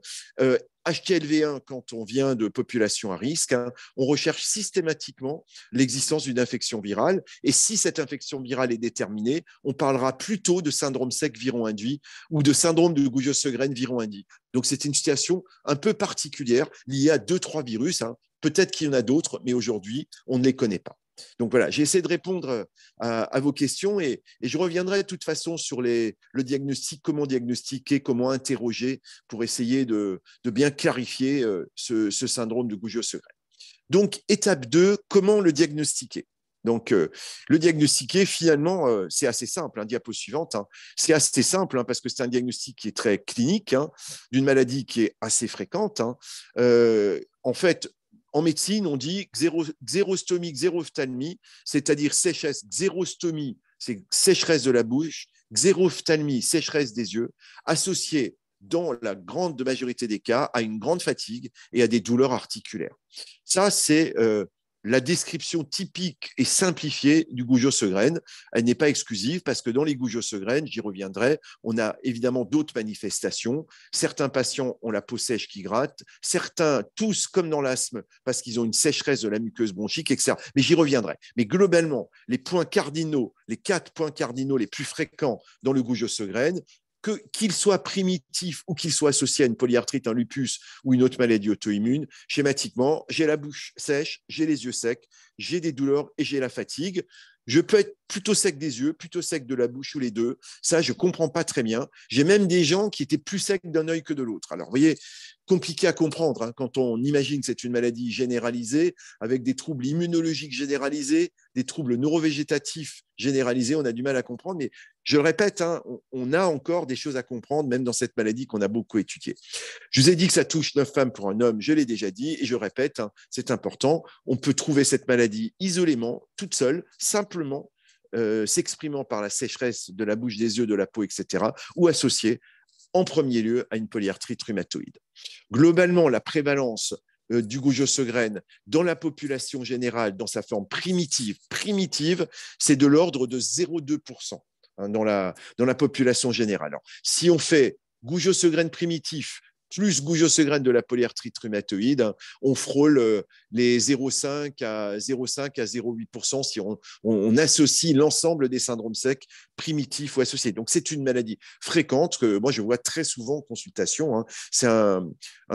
HTLV1, quand on vient de population à risque, hein, on recherche systématiquement l'existence d'une infection virale. Et si cette infection virale est déterminée, on parlera plutôt de syndrome sec viron-induit ou de syndrome de Gougeot-Sjögren viron-induit. Donc, c'est une situation un peu particulière liée à 2-3 virus. Hein. Peut-être qu'il y en a d'autres, mais aujourd'hui, on ne les connaît pas. Donc voilà, j'ai essayé de répondre à vos questions et je reviendrai de toute façon sur le diagnostic, comment diagnostiquer, comment interroger pour essayer de bien clarifier ce syndrome de Gougeot-Sjögren. Donc, étape 2, comment le diagnostiquer? Donc, le diagnostiquer, finalement, c'est assez simple. Hein, diapo suivante, hein, c'est assez simple hein, parce que c'est un diagnostic qui est très clinique, hein, d'une maladie qui est assez fréquente. Hein. En fait, en médecine, on dit xérostomie, xérophthalmie, c'est-à-dire sécheresse, xérostomie, c'est sécheresse de la bouche, xérophthalmie, sécheresse des yeux, associée dans la grande majorité des cas à une grande fatigue et à des douleurs articulaires. Ça, c'est la description typique et simplifiée du Gougeot-Sjögren. Elle n'est pas exclusive parce que dans les Gougeot-Sjögren, j'y reviendrai, on a évidemment d'autres manifestations. Certains patients ont la peau sèche qui gratte, certains tous comme dans l'asthme parce qu'ils ont une sécheresse de la muqueuse bronchique, etc. Mais j'y reviendrai. Mais globalement, les points cardinaux, les 4 points cardinaux les plus fréquents dans le Gougeot-Sjögren, qu'il soit primitif ou qu'il soit associé à une polyarthrite, un lupus ou une autre maladie auto-immune, schématiquement, j'ai la bouche sèche, j'ai les yeux secs, j'ai des douleurs et j'ai la fatigue. Je peux être plutôt sec des yeux, plutôt sec de la bouche ou les deux. Ça, je ne comprends pas très bien. J'ai même des gens qui étaient plus secs d'un œil que de l'autre. Alors, vous voyez, compliqué à comprendre hein, quand on imagine que c'est une maladie généralisée avec des troubles immunologiques généralisés, des troubles neurovégétatifs généralisés. On a du mal à comprendre, mais je le répète, hein, on a encore des choses à comprendre, même dans cette maladie qu'on a beaucoup étudiée. Je vous ai dit que ça touche 9 femmes pour un homme, je l'ai déjà dit, et je répète, hein, c'est important. On peut trouver cette maladie isolément, toute seule, simplement, s'exprimant par la sécheresse de la bouche, des yeux, de la peau, etc., ou associée en premier lieu à une polyarthrite rhumatoïde. Globalement, la prévalence du Gougeot-Sjögren dans la population générale, dans sa forme primitive, c'est de l'ordre de 0,2% hein, dans la population générale. Alors, si on fait Gougeot-Sjögren primitif plus Gougeot-Sjögren de la polyarthrite rhumatoïde, hein, on frôle les 0,5 à 0,8% si on associe l'ensemble des syndromes secs primitifs ou associés. Donc, c'est une maladie fréquente que moi, je vois très souvent en consultation. Hein. C'est un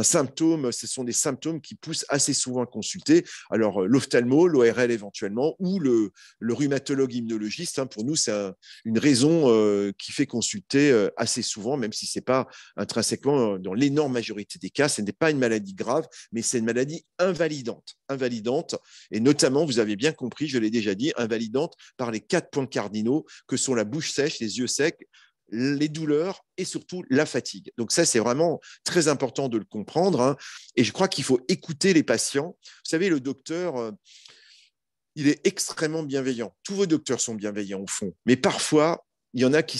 symptôme, ce sont des symptômes qui poussent assez souvent à consulter. Alors, l'ophtalmo, l'ORL éventuellement, ou le rhumatologue immunologiste, hein, pour nous, c'est une raison qui fait consulter assez souvent, même si ce n'est pas intrinsèquement dans l'énorme majorité des cas, ce n'est pas une maladie grave, mais c'est une maladie invalidante, et notamment, vous avez bien compris, je l'ai déjà dit, invalidante par les 4 points cardinaux que sont la bouche sèche, les yeux secs, les douleurs et surtout la fatigue. Donc ça, c'est vraiment très important de le comprendre, hein, et je crois qu'il faut écouter les patients. Vous savez, le docteur, il est extrêmement bienveillant. Tous vos docteurs sont bienveillants au fond, mais parfois, il y en a qui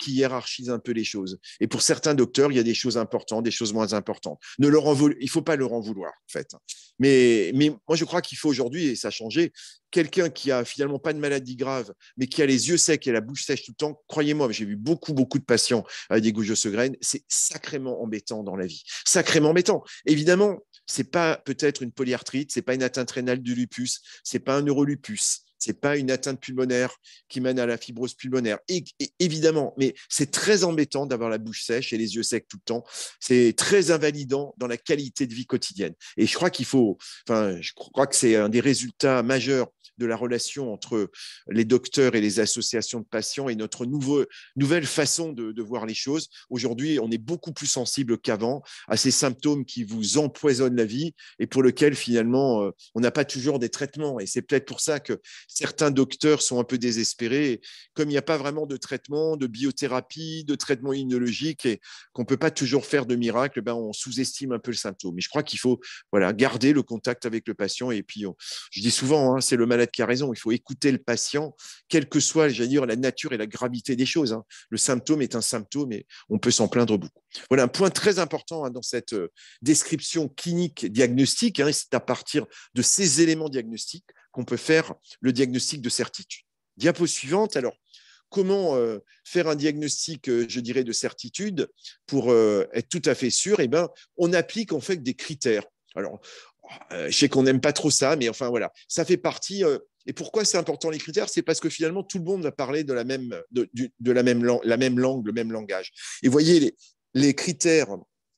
hiérarchisent un peu les choses. Et pour certains docteurs, il y a des choses importantes, des choses moins importantes. Il ne faut pas leur en vouloir, en fait. Mais moi, je crois qu'il faut aujourd'hui, et ça a changé, quelqu'un qui a finalement pas de maladie grave, mais qui a les yeux secs et la bouche sèche tout le temps, croyez-moi, j'ai vu beaucoup de patients avec des gouttes de Sjögren, c'est sacrément embêtant dans la vie. Sacrément embêtant. Évidemment, c'est pas peut-être une polyarthrite, c'est pas une atteinte rénale du lupus, c'est pas un neurolupus, c'est pas une atteinte pulmonaire qui mène à la fibrose pulmonaire. Et évidemment, mais c'est très embêtant d'avoir la bouche sèche et les yeux secs tout le temps. C'est très invalidant dans la qualité de vie quotidienne. Et je crois je crois que c'est un des résultats majeurs de la relation entre les docteurs et les associations de patients et notre nouvelle façon de voir les choses. Aujourd'hui, on est beaucoup plus sensible qu'avant à ces symptômes qui vous empoisonnent la vie et pour lesquels finalement on n'a pas toujours des traitements. Et c'est peut-être pour ça que certains docteurs sont un peu désespérés. Comme il n'y a pas vraiment de traitement, de biothérapie, de traitement immunologique et qu'on ne peut pas toujours faire de miracle, on sous-estime un peu le symptôme. Mais je crois qu'il faut garder le contact avec le patient. Et puis, je dis souvent, c'est le malade qui a raison. Il faut écouter le patient, quelle que soit, la nature et la gravité des choses. Le symptôme est un symptôme et on peut s'en plaindre beaucoup. Voilà un point très important dans cette description clinique diagnostique. C'est à partir de ces éléments diagnostiques qu'on peut faire le diagnostic de certitude. Diapo suivante. Alors, comment faire un diagnostic, je dirais, de certitude pour être tout à fait sûr? On applique en fait des critères. Alors, je sais qu'on n'aime pas trop ça, mais enfin voilà, ça fait partie. Et pourquoi c'est important les critères? C'est parce que finalement, tout le monde va parler de la même langue, le même langage. Et vous voyez, les critères,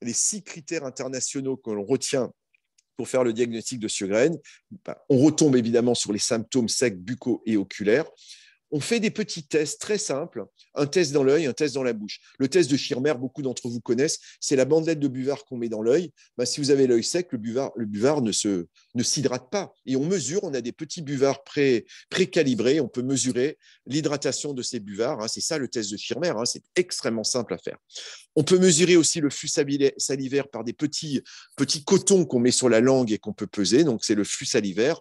les 6 critères internationaux que l'on retient pour faire le diagnostic de Sjögren, on retombe évidemment sur les symptômes secs, buccaux et oculaires. On fait des petits tests très simples, un test dans l'œil, un test dans la bouche. Le test de Schirmer, beaucoup d'entre vous connaissent, c'est la bandelette de buvard qu'on met dans l'œil. Si vous avez l'œil sec, le buvard ne s'hydrate pas. Et on mesure, on a des petits buvards pré-calibrés, on peut mesurer l'hydratation de ces buvards. C'est ça le test de Schirmer, c'est extrêmement simple à faire. On peut mesurer aussi le flux salivaire par des petits cotons qu'on met sur la langue et qu'on peut peser, donc c'est le flux salivaire.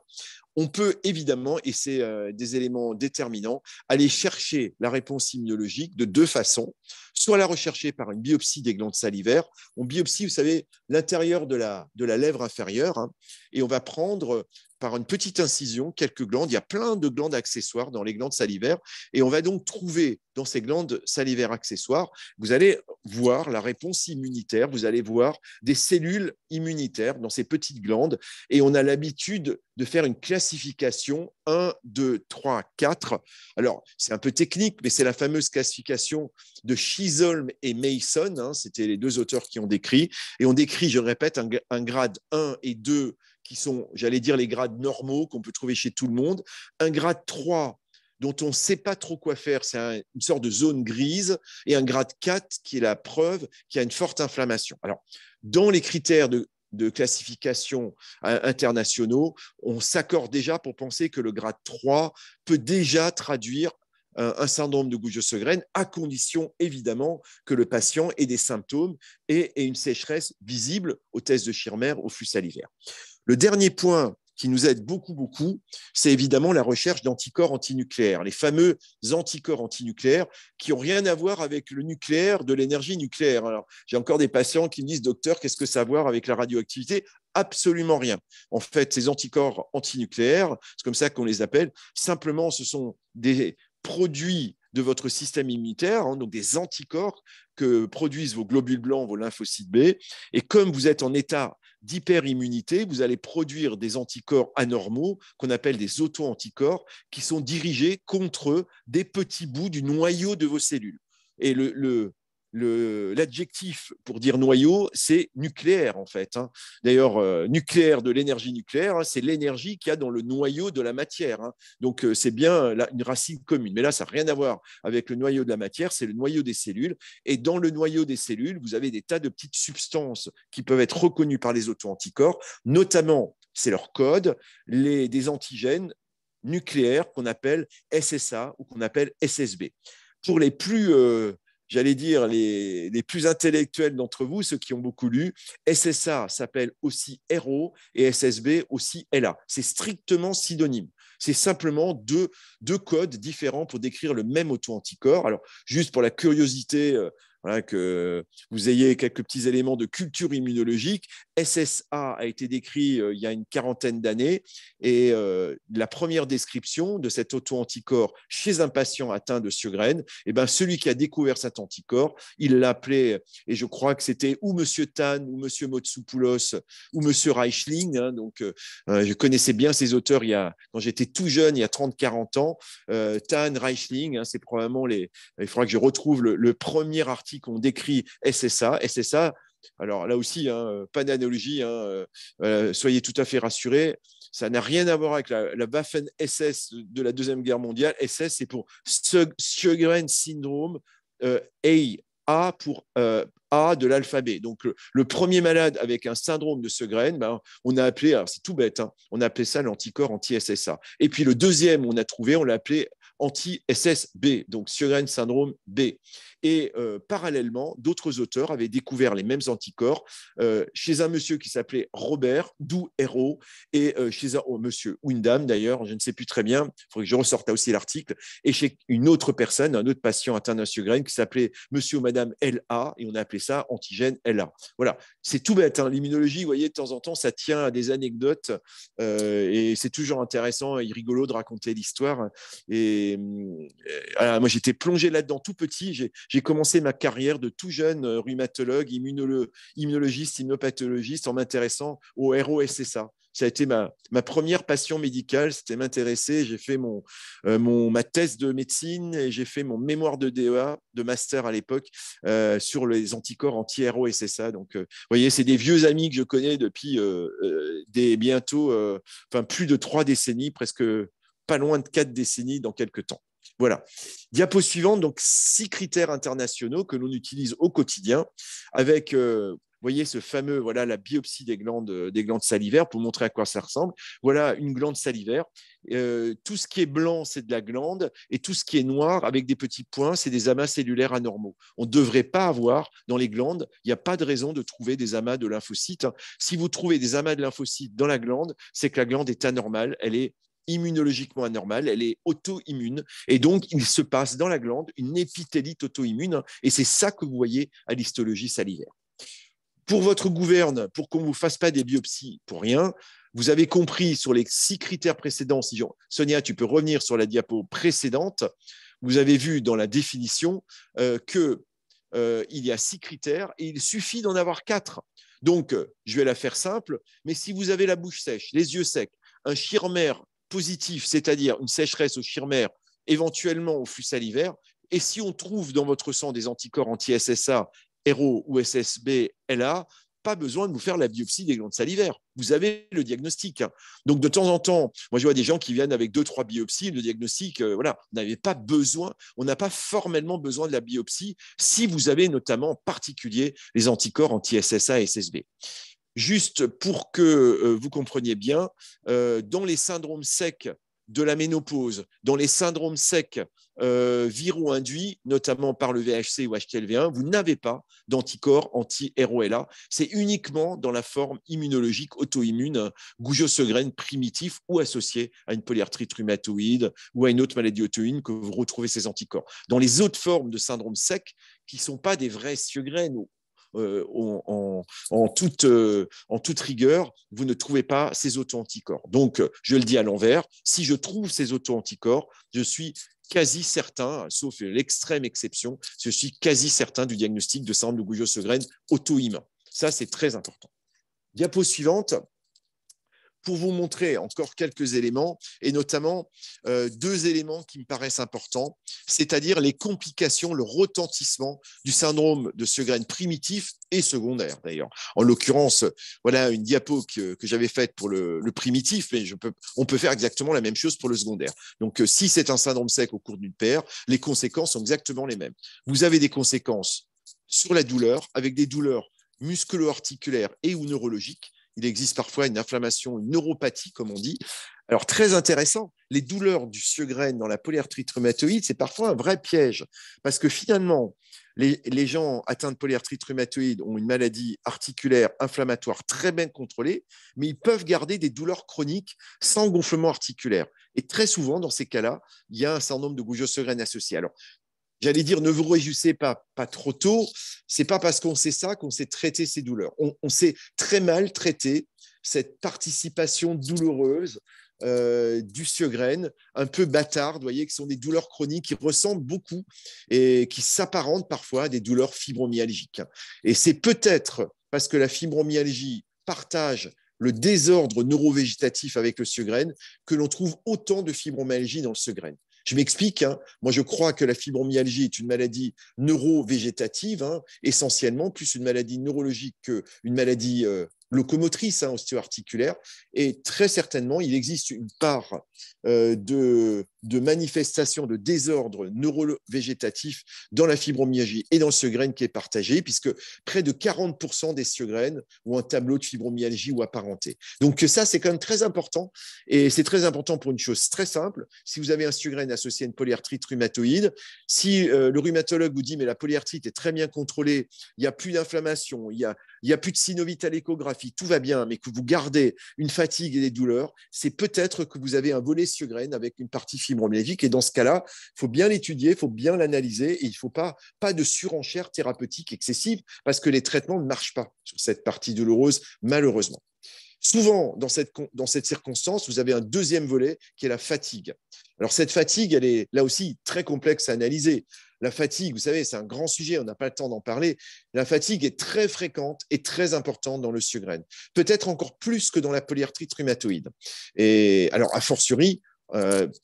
On peut évidemment, et c'est des éléments déterminants, aller chercher la réponse immunologique de 2 façons. Soit la rechercher par une biopsie des glandes salivaires. On biopsie, vous savez, l'intérieur de la lèvre inférieure, et on va prendre par une petite incision quelques glandes. Il y a plein de glandes accessoires dans les glandes salivaires, et on va donc trouver dans ces glandes salivaires accessoires, vous allez voir la réponse immunitaire, vous allez voir des cellules immunitaires dans ces petites glandes, et on a l'habitude de faire une classification 1, 2, 3, 4. Alors, c'est un peu technique, mais c'est la fameuse classification de Chisholm et Mason. C'était les 2 auteurs qui ont décrit. Et on décrit, je répète, un grade 1 et 2 qui sont, j'allais dire, les grades normaux qu'on peut trouver chez tout le monde. Un grade 3 dont on ne sait pas trop quoi faire, c'est une sorte de zone grise, et un grade 4 qui est la preuve qu'il y a une forte inflammation. Alors, dans les critères de classification internationaux, on s'accorde déjà pour penser que le grade 3 peut déjà traduire un syndrome de Gouge-Sjögren, à condition évidemment que le patient ait des symptômes et une sécheresse visible au test de Schirmer, au flux salivaire. Le dernier point qui nous aide beaucoup, c'est évidemment la recherche d'anticorps antinucléaires, les fameux anticorps antinucléaires qui n'ont rien à voir avec le nucléaire, de l'énergie nucléaire. Alors, j'ai encore des patients qui me disent, docteur, qu'est-ce que ça a à voir avec la radioactivité? Absolument rien. En fait, ces anticorps antinucléaires, c'est comme ça qu'on les appelle, simplement, ce sont des produits de votre système immunitaire, donc des anticorps que produisent vos globules blancs, vos lymphocytes B. Et comme vous êtes en état d'hyperimmunité, vous allez produire des anticorps anormaux qu'on appelle des auto-anticorps qui sont dirigés contre des petits bouts du noyau de vos cellules. Et l'adjectif pour dire noyau, c'est nucléaire en fait. D'ailleurs, nucléaire de l'énergie nucléaire, c'est l'énergie qu'il y a dans le noyau de la matière. Donc, c'est bien une racine commune. Mais là, ça n'a rien à voir avec le noyau de la matière, c'est le noyau des cellules. Et dans le noyau des cellules, vous avez des tas de petites substances qui peuvent être reconnues par les auto-anticorps, notamment, c'est leur code, des antigènes nucléaires qu'on appelle SSA ou qu'on appelle SSB. Pour les plus j'allais dire, les plus intellectuels d'entre vous, ceux qui ont beaucoup lu, SSA s'appelle aussi RO et SSB aussi LA. C'est strictement synonyme. C'est simplement deux codes différents pour décrire le même auto-anticorps. Alors, juste pour la curiosité, voilà, que vous ayez quelques petits éléments de culture immunologique. SSA a été décrit il y a une quarantaine d'années et la première description de cet auto-anticorps chez un patient atteint de Sjögren, eh ben, celui qui a découvert cet anticorps, il l'appelait, et je crois que c'était ou M. Tan, ou M. Motsopoulos, ou M. Reichling. Hein, donc, je connaissais bien ces auteurs quand j'étais tout jeune, il y a 30-40 ans. Tan, Reichling, hein, c'est probablement il faudra que je retrouve le premier article qu'on décrit SSA. SSA, alors là aussi, hein, pas d'analogie, hein, soyez tout à fait rassurés. Ça n'a rien à voir avec la Waffen-SS de la Deuxième Guerre mondiale. SS, c'est pour Sjögren syndrome, A pour A de l'alphabet. Donc, le premier malade avec un syndrome de Sjögren, ben, on a appelé, alors c'est tout bête, hein, on a appelé ça l'anticorps anti-SSA. Et puis le deuxième, on a trouvé, on l'a appelé anti-SSB, donc Sjögren syndrome B. Et parallèlement, d'autres auteurs avaient découvert les mêmes anticorps chez un monsieur qui s'appelait Robert, d'où Hérault, et chez un monsieur ou une dame d'ailleurs, je ne sais plus très bien, il faudrait que je ressorte aussi l'article, et chez une autre personne, un autre patient atteint d'un Sjögren qui s'appelait monsieur ou madame LA, et on a appelé ça antigène LA. Voilà, c'est tout bête, hein. L'immunologie, vous voyez, de temps en temps, ça tient à des anecdotes, et c'est toujours intéressant et rigolo de raconter l'histoire. Et moi, j'étais plongé là-dedans tout petit. J'ai commencé ma carrière de tout jeune rhumatologue, immunologiste, immunopathologiste en m'intéressant au RO-SSA. Ça a été ma première passion médicale, c'était m'intéresser. J'ai fait ma thèse de médecine et j'ai fait mon mémoire de DEA, de master à l'époque, sur les anticorps anti-RO-SSA. Donc, vous voyez, c'est des vieux amis que je connais depuis plus de 3 décennies, presque pas loin de 4 décennies dans quelques temps. Voilà. Diapo suivante, donc 6 critères internationaux que l'on utilise au quotidien avec, vous voyez, ce fameux, voilà, la biopsie des glandes salivaires pour montrer à quoi ça ressemble. Voilà une glande salivaire. Tout ce qui est blanc, c'est de la glande, et tout ce qui est noir avec des petits points, c'est des amas cellulaires anormaux. On ne devrait pas avoir dans les glandes, il n'y a pas de raison de trouver des amas de lymphocytes. Si vous trouvez des amas de lymphocytes dans la glande, c'est que la glande est anormale, elle est immunologiquement anormale, elle est auto-immune, et donc il se passe dans la glande une épithélite auto-immune, et c'est ça que vous voyez à l'histologie salivaire. Pour votre gouverne, pour qu'on ne vous fasse pas des biopsies pour rien, vous avez compris sur les 6 critères précédents, Sonia, tu peux revenir sur la diapo précédente, vous avez vu dans la définition qu'il y a 6 critères et il suffit d'en avoir 4. Donc, je vais la faire simple, mais si vous avez la bouche sèche, les yeux secs, un schirmer positif, c'est-à-dire une sécheresse au schirmer, éventuellement au flux salivaire, et si on trouve dans votre sang des anticorps anti-SSA, RO ou SSB, LA, pas besoin de vous faire la biopsie des glandes salivaires. Vous avez le diagnostic. Donc, de temps en temps, moi, je vois des gens qui viennent avec 2-3 biopsies. Le diagnostic, voilà, on n'avait pas besoin, on n'a pas formellement besoin de la biopsie si vous avez notamment en particulier les anticorps anti-SSA et SSB. Juste pour que vous compreniez bien, dans les syndromes secs de la ménopause, dans les syndromes secs viro-induits, notamment par le VHC ou HTLV1, vous n'avez pas d'anticorps anti-ROLA. C'est uniquement dans la forme immunologique auto-immune, Gougeot-Sjögren primitif ou associé à une polyarthrite rhumatoïde ou à une autre maladie auto-immune que vous retrouvez ces anticorps. Dans les autres formes de syndrome sec, qui ne sont pas des vrais Sjögren en toute rigueur, vous ne trouvez pas ces auto-anticorps. Donc, je le dis à l'envers, si je trouve ces auto-anticorps, je suis quasi certain, sauf l'extrême exception, je suis quasi certain du diagnostic de syndrome de Gougeot-Sjögren auto-immun. Ça, c'est très important. Diapo suivante. Pour vous montrer encore quelques éléments, et notamment 2 éléments qui me paraissent importants, c'est-à-dire les complications, le retentissement du syndrome de Sjögren primitif et secondaire d'ailleurs. En l'occurrence, voilà une diapo que j'avais faite pour le primitif, mais on peut faire exactement la même chose pour le secondaire. Donc, si c'est un syndrome sec au cours d'une PR, les conséquences sont exactement les mêmes. Vous avez des conséquences sur la douleur, avec des douleurs musculo-articulaires et ou neurologiques, il existe parfois une inflammation, une neuropathie, comme on dit. Alors, très intéressant, les douleurs du Sjögren dans la polyarthrite rhumatoïde, c'est parfois un vrai piège, parce que finalement, les gens atteints de polyarthrite rhumatoïde ont une maladie articulaire inflammatoire très bien contrôlée, mais ils peuvent garder des douleurs chroniques sans gonflement articulaire. Et très souvent, dans ces cas-là, il y a un certain nombre de Gougeot Sjögren associés. Alors, j'allais dire, ne vous réjouissez pas trop tôt. C'est pas parce qu'on sait ça qu'on sait traiter ces douleurs. On sait très mal traiter cette participation douloureuse du Sjögren, un peu bâtarde, vous voyez, qui sont des douleurs chroniques qui ressemblent beaucoup et qui s'apparentent parfois à des douleurs fibromyalgiques. Et c'est peut-être parce que la fibromyalgie partage le désordre neurovégétatif avec le Sjögren que l'on trouve autant de fibromyalgie dans le Sjögren. Je m'explique, hein. Moi je crois que la fibromyalgie est une maladie neurovégétative, hein, essentiellement, plus une maladie neurologique qu'une maladie locomotrice, hein, ostéo-articulaire. Et très certainement, il existe une part de manifestation de désordre neurovégétatif dans la fibromyalgie et dans le Sjögren qui est partagée, puisque près de 40% des Sjögren ont un tableau de fibromyalgie ou apparenté. Donc ça, c'est quand même très important. Et c'est très important pour une chose très simple. Si vous avez un Sjögren associé à une polyarthrite rhumatoïde, si le rhumatologue vous dit mais la polyarthrite est très bien contrôlée, il n'y a plus d'inflammation, il y a plus de synovite à l'échographie, tout va bien, mais que vous gardez une fatigue et des douleurs, c'est peut-être que vous avez un volet Sjögren avec une partie fibromyalgique. Et dans ce cas-là, il faut bien l'étudier, il faut bien l'analyser et il ne faut pas de surenchère thérapeutique excessive parce que les traitements ne marchent pas sur cette partie douloureuse, malheureusement. Souvent, dans cette circonstance, vous avez un deuxième volet qui est la fatigue. Alors, cette fatigue, elle est là aussi très complexe à analyser. La fatigue, vous savez, c'est un grand sujet, on n'a pas le temps d'en parler. La fatigue est très fréquente et très importante dans le Sjögren, peut-être encore plus que dans la polyarthrite rhumatoïde. Et alors, a fortiori,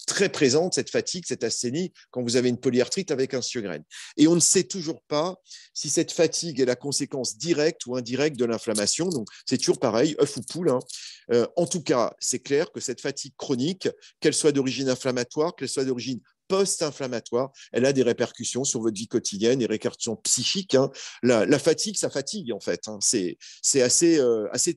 très présente cette fatigue, cette asthénie, quand vous avez une polyarthrite avec un Sjögren. Et on ne sait toujours pas si cette fatigue est la conséquence directe ou indirecte de l'inflammation. Donc, c'est toujours pareil, œuf ou poule, hein. En tout cas, c'est clair que cette fatigue chronique, qu'elle soit d'origine inflammatoire, qu'elle soit d'origine post-inflammatoire, elle a des répercussions sur votre vie quotidienne, des répercussions psychiques, hein. La fatigue, ça fatigue en fait, hein. C'est assez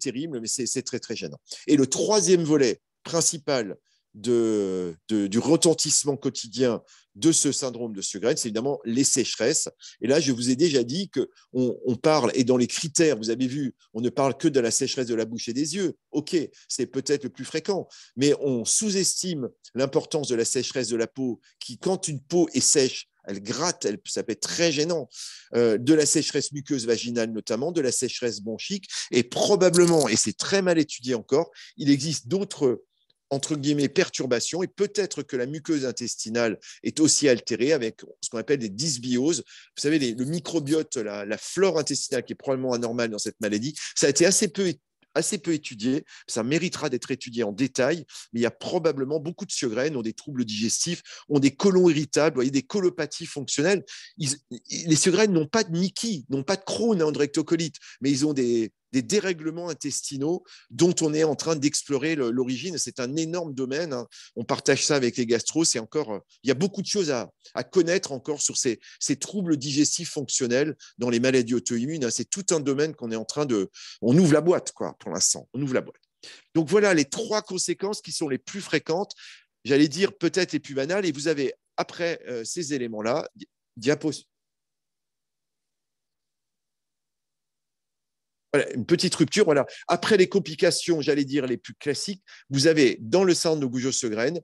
terrible, mais c'est très, très gênant. Et le troisième volet principal du retentissement quotidien de ce syndrome de Sjögren, c'est évidemment les sécheresses. Et là, je vous ai déjà dit qu'on parle, et dans les critères, vous avez vu, on ne parle que de la sécheresse de la bouche et des yeux. OK, c'est peut-être le plus fréquent, mais on sous-estime l'importance de la sécheresse de la peau, qui, quand une peau est sèche, elle gratte, ça peut être très gênant, de la sécheresse muqueuse vaginale notamment, de la sécheresse bronchique, et probablement, et c'est très mal étudié encore, il existe d'autres entre guillemets, perturbations, et peut-être que la muqueuse intestinale est aussi altérée avec ce qu'on appelle des dysbioses. Vous savez, le microbiote, la flore intestinale qui est probablement anormale dans cette maladie, ça a été assez peu étudié, ça méritera d'être étudié en détail, mais il y a probablement beaucoup de Sjögren ont des troubles digestifs, ont des côlons irritables, vous voyez, des colopathies fonctionnelles. Les Sjögren n'ont pas de Miki, n'ont pas de Crohn, hein, de rectocolite, mais ils ont des dérèglements intestinaux dont on est en train d'explorer l'origine. C'est un énorme domaine, hein. On partage ça avec les gastros. C'est encore, il y a beaucoup de choses à connaître encore sur ces troubles digestifs fonctionnels dans les maladies auto-immunes, hein. C'est tout un domaine qu'on est en train de... On ouvre la boîte, quoi, pour l'instant. On ouvre la boîte. Donc voilà les trois conséquences qui sont les plus fréquentes, j'allais dire peut-être les plus banales. Et vous avez, après ces éléments-là, diapositive. Voilà, une petite rupture. Voilà. Après les complications, j'allais dire les plus classiques, vous avez dans le syndrome de Gougeot-Sjögren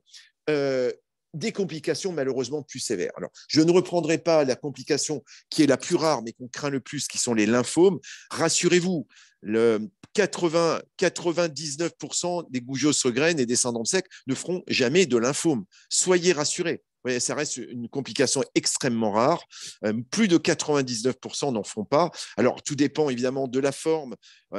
des complications malheureusement plus sévères. Alors, je ne reprendrai pas la complication qui est la plus rare, mais qu'on craint le plus, qui sont les lymphomes. Rassurez-vous, 99% des Gougeot-Sjögren et des syndromes secs ne feront jamais de lymphome. Soyez rassurés. Ouais, ça reste une complication extrêmement rare. Plus de 99% n'en font pas. Alors, tout dépend évidemment de la forme.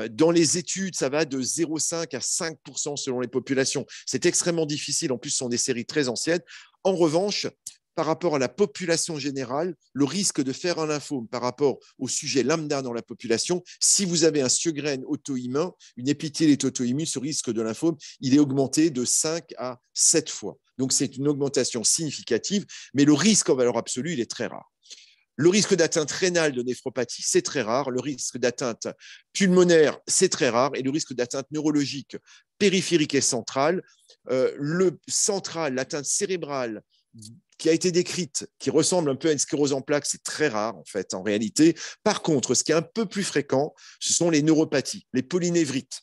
Dans les études, ça va de 0,5 à 5% selon les populations. C'est extrêmement difficile. En plus, ce sont des séries très anciennes. En revanche, par rapport à la population générale, le risque de faire un lymphome par rapport au sujet lambda dans la population, si vous avez un Sjögren auto-immun, une épithélite auto-immune, ce risque de lymphome, il est augmenté de 5 à 7 fois. Donc, c'est une augmentation significative, mais le risque en valeur absolue, il est très rare. Le risque d'atteinte rénale de néphropathie, c'est très rare. Le risque d'atteinte pulmonaire, c'est très rare. Et le risque d'atteinte neurologique périphérique et centrale, le central, l'atteinte cérébrale qui a été décrite, qui ressemble un peu à une sclérose en plaques, c'est très rare en fait, en réalité. Par contre, ce qui est un peu plus fréquent, ce sont les neuropathies, les polynévrites.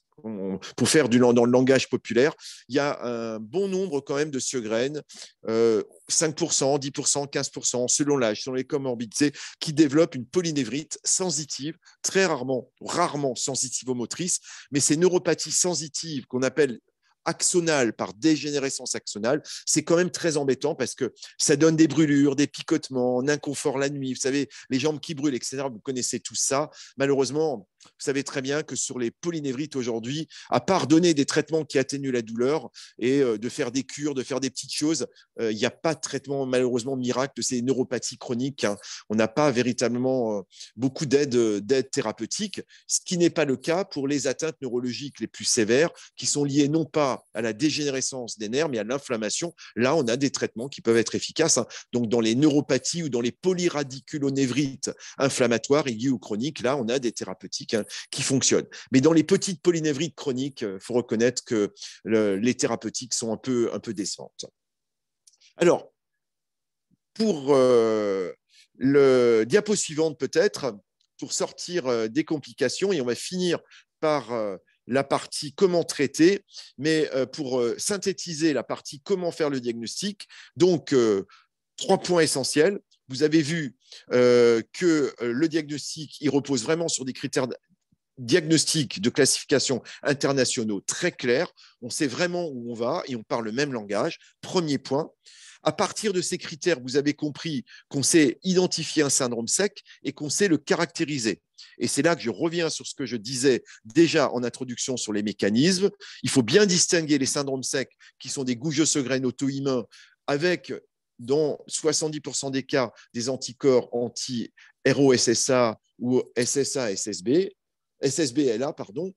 Pour faire dans le langage populaire, il y a un bon nombre quand même de Sjögren, 5%, 10%, 15%, selon l'âge, selon les comorbidités, qui développent une polynévrite sensitive, très rarement sensitivo-motrice, mais ces neuropathies sensitives qu'on appelle axonale par dégénérescence axonale, c'est quand même très embêtant parce que ça donne des brûlures, des picotements, un inconfort la nuit, vous savez, les jambes qui brûlent, etc. Vous connaissez tout ça. Malheureusement, vous savez très bien que sur les polynévrites aujourd'hui, à part donner des traitements qui atténuent la douleur et de faire des cures, de faire des petites choses, il n'y a pas de traitement malheureusement miracle de ces neuropathies chroniques. Hein. On n'a pas véritablement beaucoup d'aide thérapeutique, ce qui n'est pas le cas pour les atteintes neurologiques les plus sévères qui sont liées non pas à la dégénérescence des nerfs, mais à l'inflammation. Là, on a des traitements qui peuvent être efficaces. Hein. Donc, dans les neuropathies ou dans les polyradiculonévrites inflammatoires aiguës ou chroniques, là, on a des thérapeutiques qui fonctionnent. Mais dans les petites polynévrites chroniques, il faut reconnaître que les thérapeutiques sont un peu décevantes. Alors, pour le diapo suivante peut-être, pour sortir des complications, et on va finir par la partie comment traiter, mais pour synthétiser la partie comment faire le diagnostic, donc 3 points essentiels. Vous avez vu que le diagnostic, il repose vraiment sur des critères diagnostiques de classification internationaux très clairs. On sait vraiment où on va et on parle le même langage. Premier point. À partir de ces critères, vous avez compris qu'on sait identifier un syndrome sec et qu'on sait le caractériser. Et c'est là que je reviens sur ce que je disais déjà en introduction sur les mécanismes. Il faut bien distinguer les syndromes secs qui sont des Gougeot-Sjögren auto-immuns avec, dans 70% des cas, des anticorps anti-RO-SSA ou SSA-SSB, SSB-LA, pardon,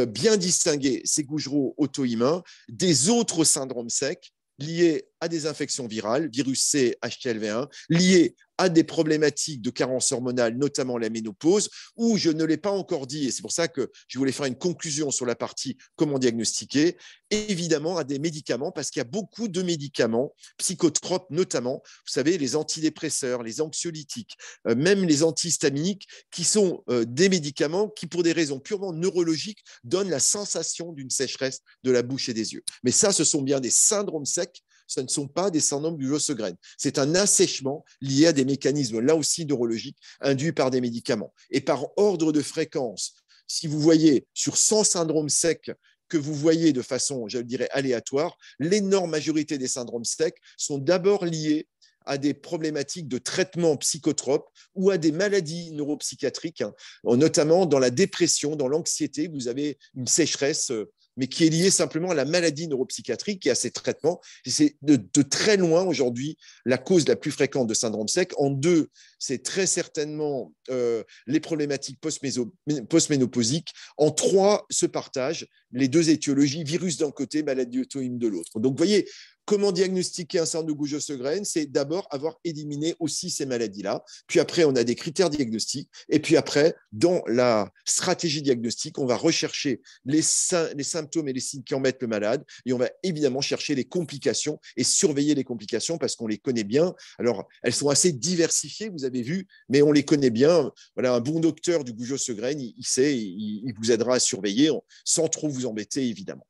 bien distinguer ces Gougeot auto-immuns des autres syndromes secs liés à des infections virales, virus C, HTLV1, liés à des problématiques de carence hormonale, notamment la ménopause, où je ne l'ai pas encore dit, et c'est pour ça que je voulais faire une conclusion sur la partie comment diagnostiquer, évidemment à des médicaments, parce qu'il y a beaucoup de médicaments, psychotropes notamment, vous savez, les antidépresseurs, les anxiolytiques, même les antihistaminiques, qui sont des médicaments qui, pour des raisons purement neurologiques, donnent la sensation d'une sécheresse de la bouche et des yeux. Mais ça, ce sont bien des syndromes secs, ce ne sont pas des syndromes du Gougeot-Sjögren. C'est un assèchement lié à des mécanismes, là aussi neurologiques, induits par des médicaments. Et par ordre de fréquence, si vous voyez sur 100 syndromes secs que vous voyez de façon, je dirais, aléatoire, l'énorme majorité des syndromes secs sont d'abord liés à des problématiques de traitement psychotrope ou à des maladies neuropsychiatriques, hein, notamment dans la dépression, dans l'anxiété, vous avez une sécheresse mais qui est liée simplement à la maladie neuropsychiatrique et à ses traitements. Et c'est de très loin aujourd'hui la cause la plus fréquente de syndrome sec. En deux, c'est très certainement les problématiques post-ménopausiques. En trois, se partagent les deux étiologies, virus d'un côté, maladie auto-immune de l'autre. Donc, vous voyez, comment diagnostiquer un syndrome de Gougeot-Sjögren? C'est d'abord avoir éliminé aussi ces maladies-là. Puis après, on a des critères diagnostiques. Et puis après, dans la stratégie diagnostique, on va rechercher les symptômes et les signes qui embêtent le malade. Et on va évidemment chercher les complications et surveiller les complications parce qu'on les connaît bien. Alors, elles sont assez diversifiées, vous avez vu, mais on les connaît bien. Voilà, un bon docteur du Gougeot-Sjögren, il sait, il vous aidera à surveiller sans trop vous embêter, évidemment.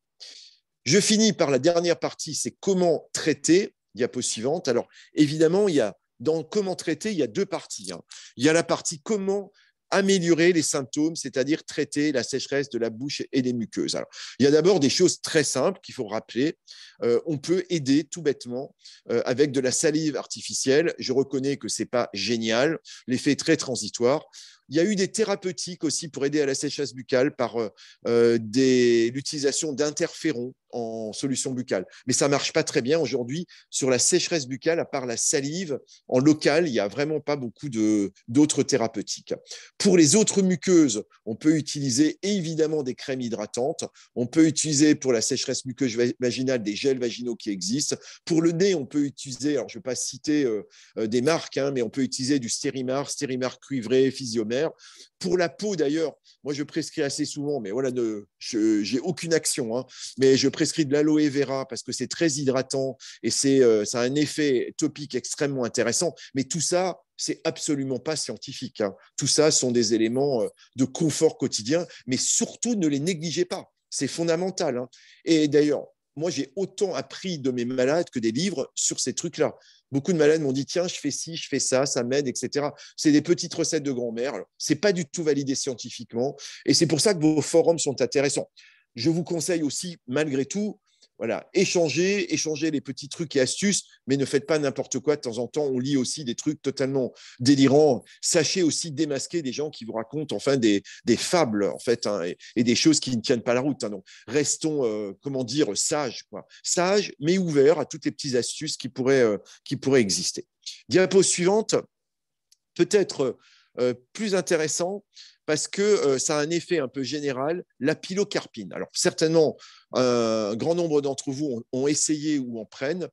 Je finis par la dernière partie, c'est comment traiter. Diapo suivante. Alors, évidemment, dans comment traiter, il y a deux parties. Hein. Il y a la partie comment améliorer les symptômes, c'est-à-dire traiter la sécheresse de la bouche et des muqueuses. Alors, il y a d'abord des choses très simples qu'il faut rappeler. On peut aider tout bêtement avec de la salive artificielle. Je reconnais que ce n'est pas génial, l'effet est très transitoire. Il y a eu des thérapeutiques aussi pour aider à la sécheresse buccale par l'utilisation d'interférons en solution buccale. Mais ça ne marche pas très bien aujourd'hui sur la sécheresse buccale, à part la salive. En local, il n'y a vraiment pas beaucoup d'autres thérapeutiques. Pour les autres muqueuses, on peut utiliser évidemment des crèmes hydratantes. On peut utiliser pour la sécheresse muqueuse vaginale des gels vaginaux qui existent. Pour le nez, on peut utiliser, alors je ne vais pas citer des marques, hein, mais on peut utiliser du Stérimar cuivré, Physiomère. Pour la peau d'ailleurs, moi je prescris assez souvent, mais voilà, j'ai aucune action, hein, mais je prescris de l'aloe vera parce que c'est très hydratant et ça a un effet topique extrêmement intéressant. Mais tout ça, c'est absolument pas scientifique, hein. Tout ça sont des éléments de confort quotidien, mais surtout ne les négligez pas. C'est fondamental, hein. Et d'ailleurs, moi, j'ai autant appris de mes malades que des livres sur ces trucs-là. Beaucoup de malades m'ont dit, tiens, je fais ci, je fais ça m'aide, etc. C'est des petites recettes de grand-mère. Ce n'est pas du tout validé scientifiquement. Et c'est pour ça que vos forums sont intéressants. Je vous conseille aussi, malgré tout, voilà, échanger les petits trucs et astuces, mais ne faites pas n'importe quoi. De temps en temps, on lit aussi des trucs totalement délirants. Sachez aussi démasquer des gens qui vous racontent enfin des fables en fait, hein, et des choses qui ne tiennent pas la route, hein. Donc, restons, comment dire, sages, quoi. Sages, mais ouverts à toutes les petites astuces qui pourraient exister. Diapo suivante, peut-être plus intéressant parce que ça a un effet un peu général, la pilocarpine. Alors certainement, un grand nombre d'entre vous ont essayé ou en prennent.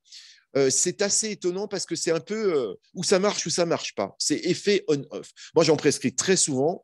C'est assez étonnant parce que c'est un peu où ça marche ou ça marche pas. C'est effet on-off. Moi, j'en prescris très souvent.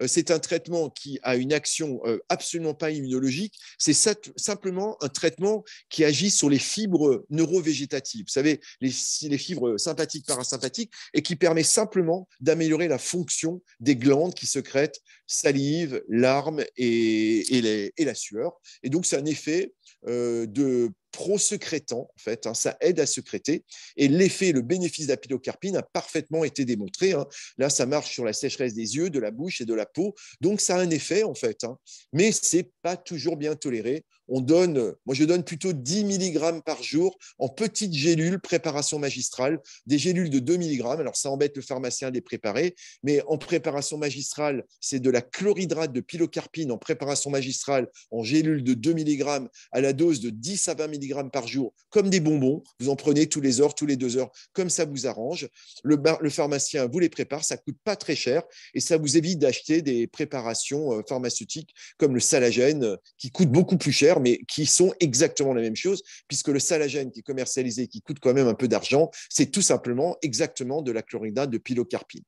C'est un traitement qui a une action absolument pas immunologique. C'est simplement un traitement qui agit sur les fibres neurovégétatives. Vous savez, les fibres sympathiques, parasympathiques, et qui permet simplement d'améliorer la fonction des glandes qui sécrètent salive, larmes et la sueur. Et donc, c'est un effet de prosécrétant, en fait, hein, ça aide à sécréter. Et l'effet, le bénéfice de la pilocarpine a parfaitement été démontré, hein. Là, ça marche sur la sécheresse des yeux, de la bouche et de la peau. Donc, ça a un effet, en fait, hein. Mais ce n'est pas toujours bien toléré. Moi, je donne plutôt 10 mg par jour en petites gélules, préparation magistrale, des gélules de 2 mg. Alors, ça embête le pharmacien de les préparer, mais en préparation magistrale, c'est de la chlorhydrate de pilocarpine en préparation magistrale en gélules de 2 mg à la dose de 10 à 20 mg par jour, comme des bonbons. Vous en prenez tous les heures, tous les 2 heures, comme ça vous arrange. Le pharmacien vous les prépare, ça ne coûte pas très cher et ça vous évite d'acheter des préparations pharmaceutiques comme le Salagène qui coûte beaucoup plus cher, mais qui sont exactement la même chose, puisque le Salagène qui est commercialisé, qui coûte quand même un peu d'argent, c'est tout simplement exactement de la chlorhydrate de pilocarpine.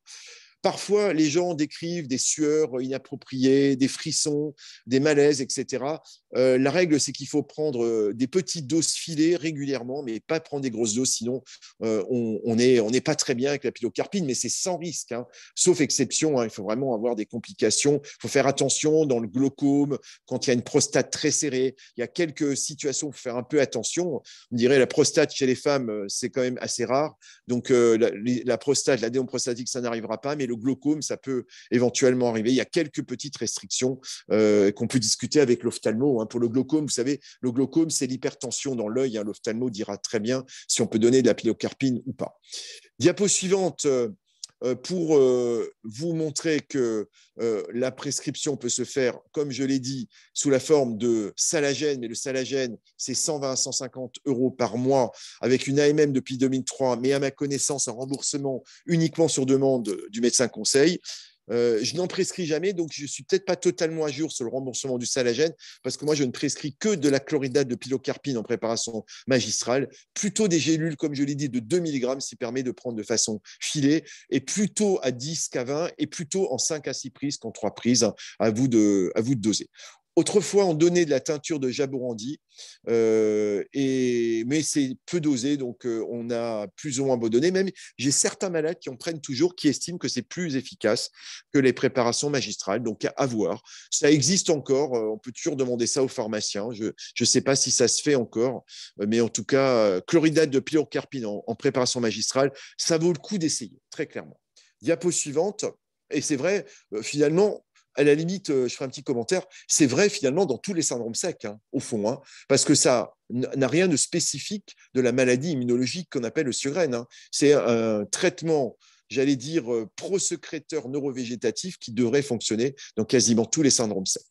Parfois, les gens décrivent des sueurs inappropriées, des frissons, des malaises, etc. La règle, c'est qu'il faut prendre des petites doses filées régulièrement, mais pas prendre des grosses doses, sinon on n'est pas très bien avec la pilocarpine, mais c'est sans risque, hein. Sauf exception, hein, il faut vraiment avoir des complications. Il faut faire attention dans le glaucome, quand il y a une prostate très serrée. Il y a quelques situations où il faut faire un peu attention. On dirait la prostate chez les femmes, c'est quand même assez rare. Donc, la prostate, l'adénome prostatique, ça n'arrivera pas, mais le glaucome, ça peut éventuellement arriver. Il y a quelques petites restrictions qu'on peut discuter avec l'ophtalmo, hein. Pour le glaucome, vous savez, le glaucome, c'est l'hypertension dans l'œil, hein. L'ophtalmo dira très bien si on peut donner de la pilocarpine ou pas. Diapo suivante. Pour vous montrer que la prescription peut se faire, comme je l'ai dit, sous la forme de Salagène, mais le Salagène, c'est 120 à 150 € par mois, avec une AMM depuis 2003, mais à ma connaissance, un remboursement uniquement sur demande du médecin conseil. Je n'en prescris jamais, donc je ne suis peut-être pas totalement à jour sur le remboursement du Salagène, parce que moi, je ne prescris que de la chlorhydrate de pilocarpine en préparation magistrale, plutôt des gélules, comme je l'ai dit, de 2 mg, qui permet de prendre de façon filée, et plutôt à 10 qu'à 20, et plutôt en 5 à 6 prises qu'en 3 prises, hein. À vous de doser. Autrefois, on donnait de la teinture de jaborandi, mais c'est peu dosé, donc on a plus ou moins beau donner. Même j'ai certains malades qui en prennent toujours, qui estiment que c'est plus efficace que les préparations magistrales, donc à voir. Ça existe encore, on peut toujours demander ça aux pharmaciens. Je ne sais pas si ça se fait encore, mais en tout cas, chlorhydrate de pilocarpine en préparation magistrale, ça vaut le coup d'essayer, très clairement. Diapo suivante, et c'est vrai, finalement, à la limite, je ferai un petit commentaire, c'est vrai finalement dans tous les syndromes secs, hein, au fond, hein, parce que ça n'a rien de spécifique de la maladie immunologique qu'on appelle le Sjögren, hein. C'est un traitement, j'allais dire, prosécréteur neurovégétatif qui devrait fonctionner dans quasiment tous les syndromes secs.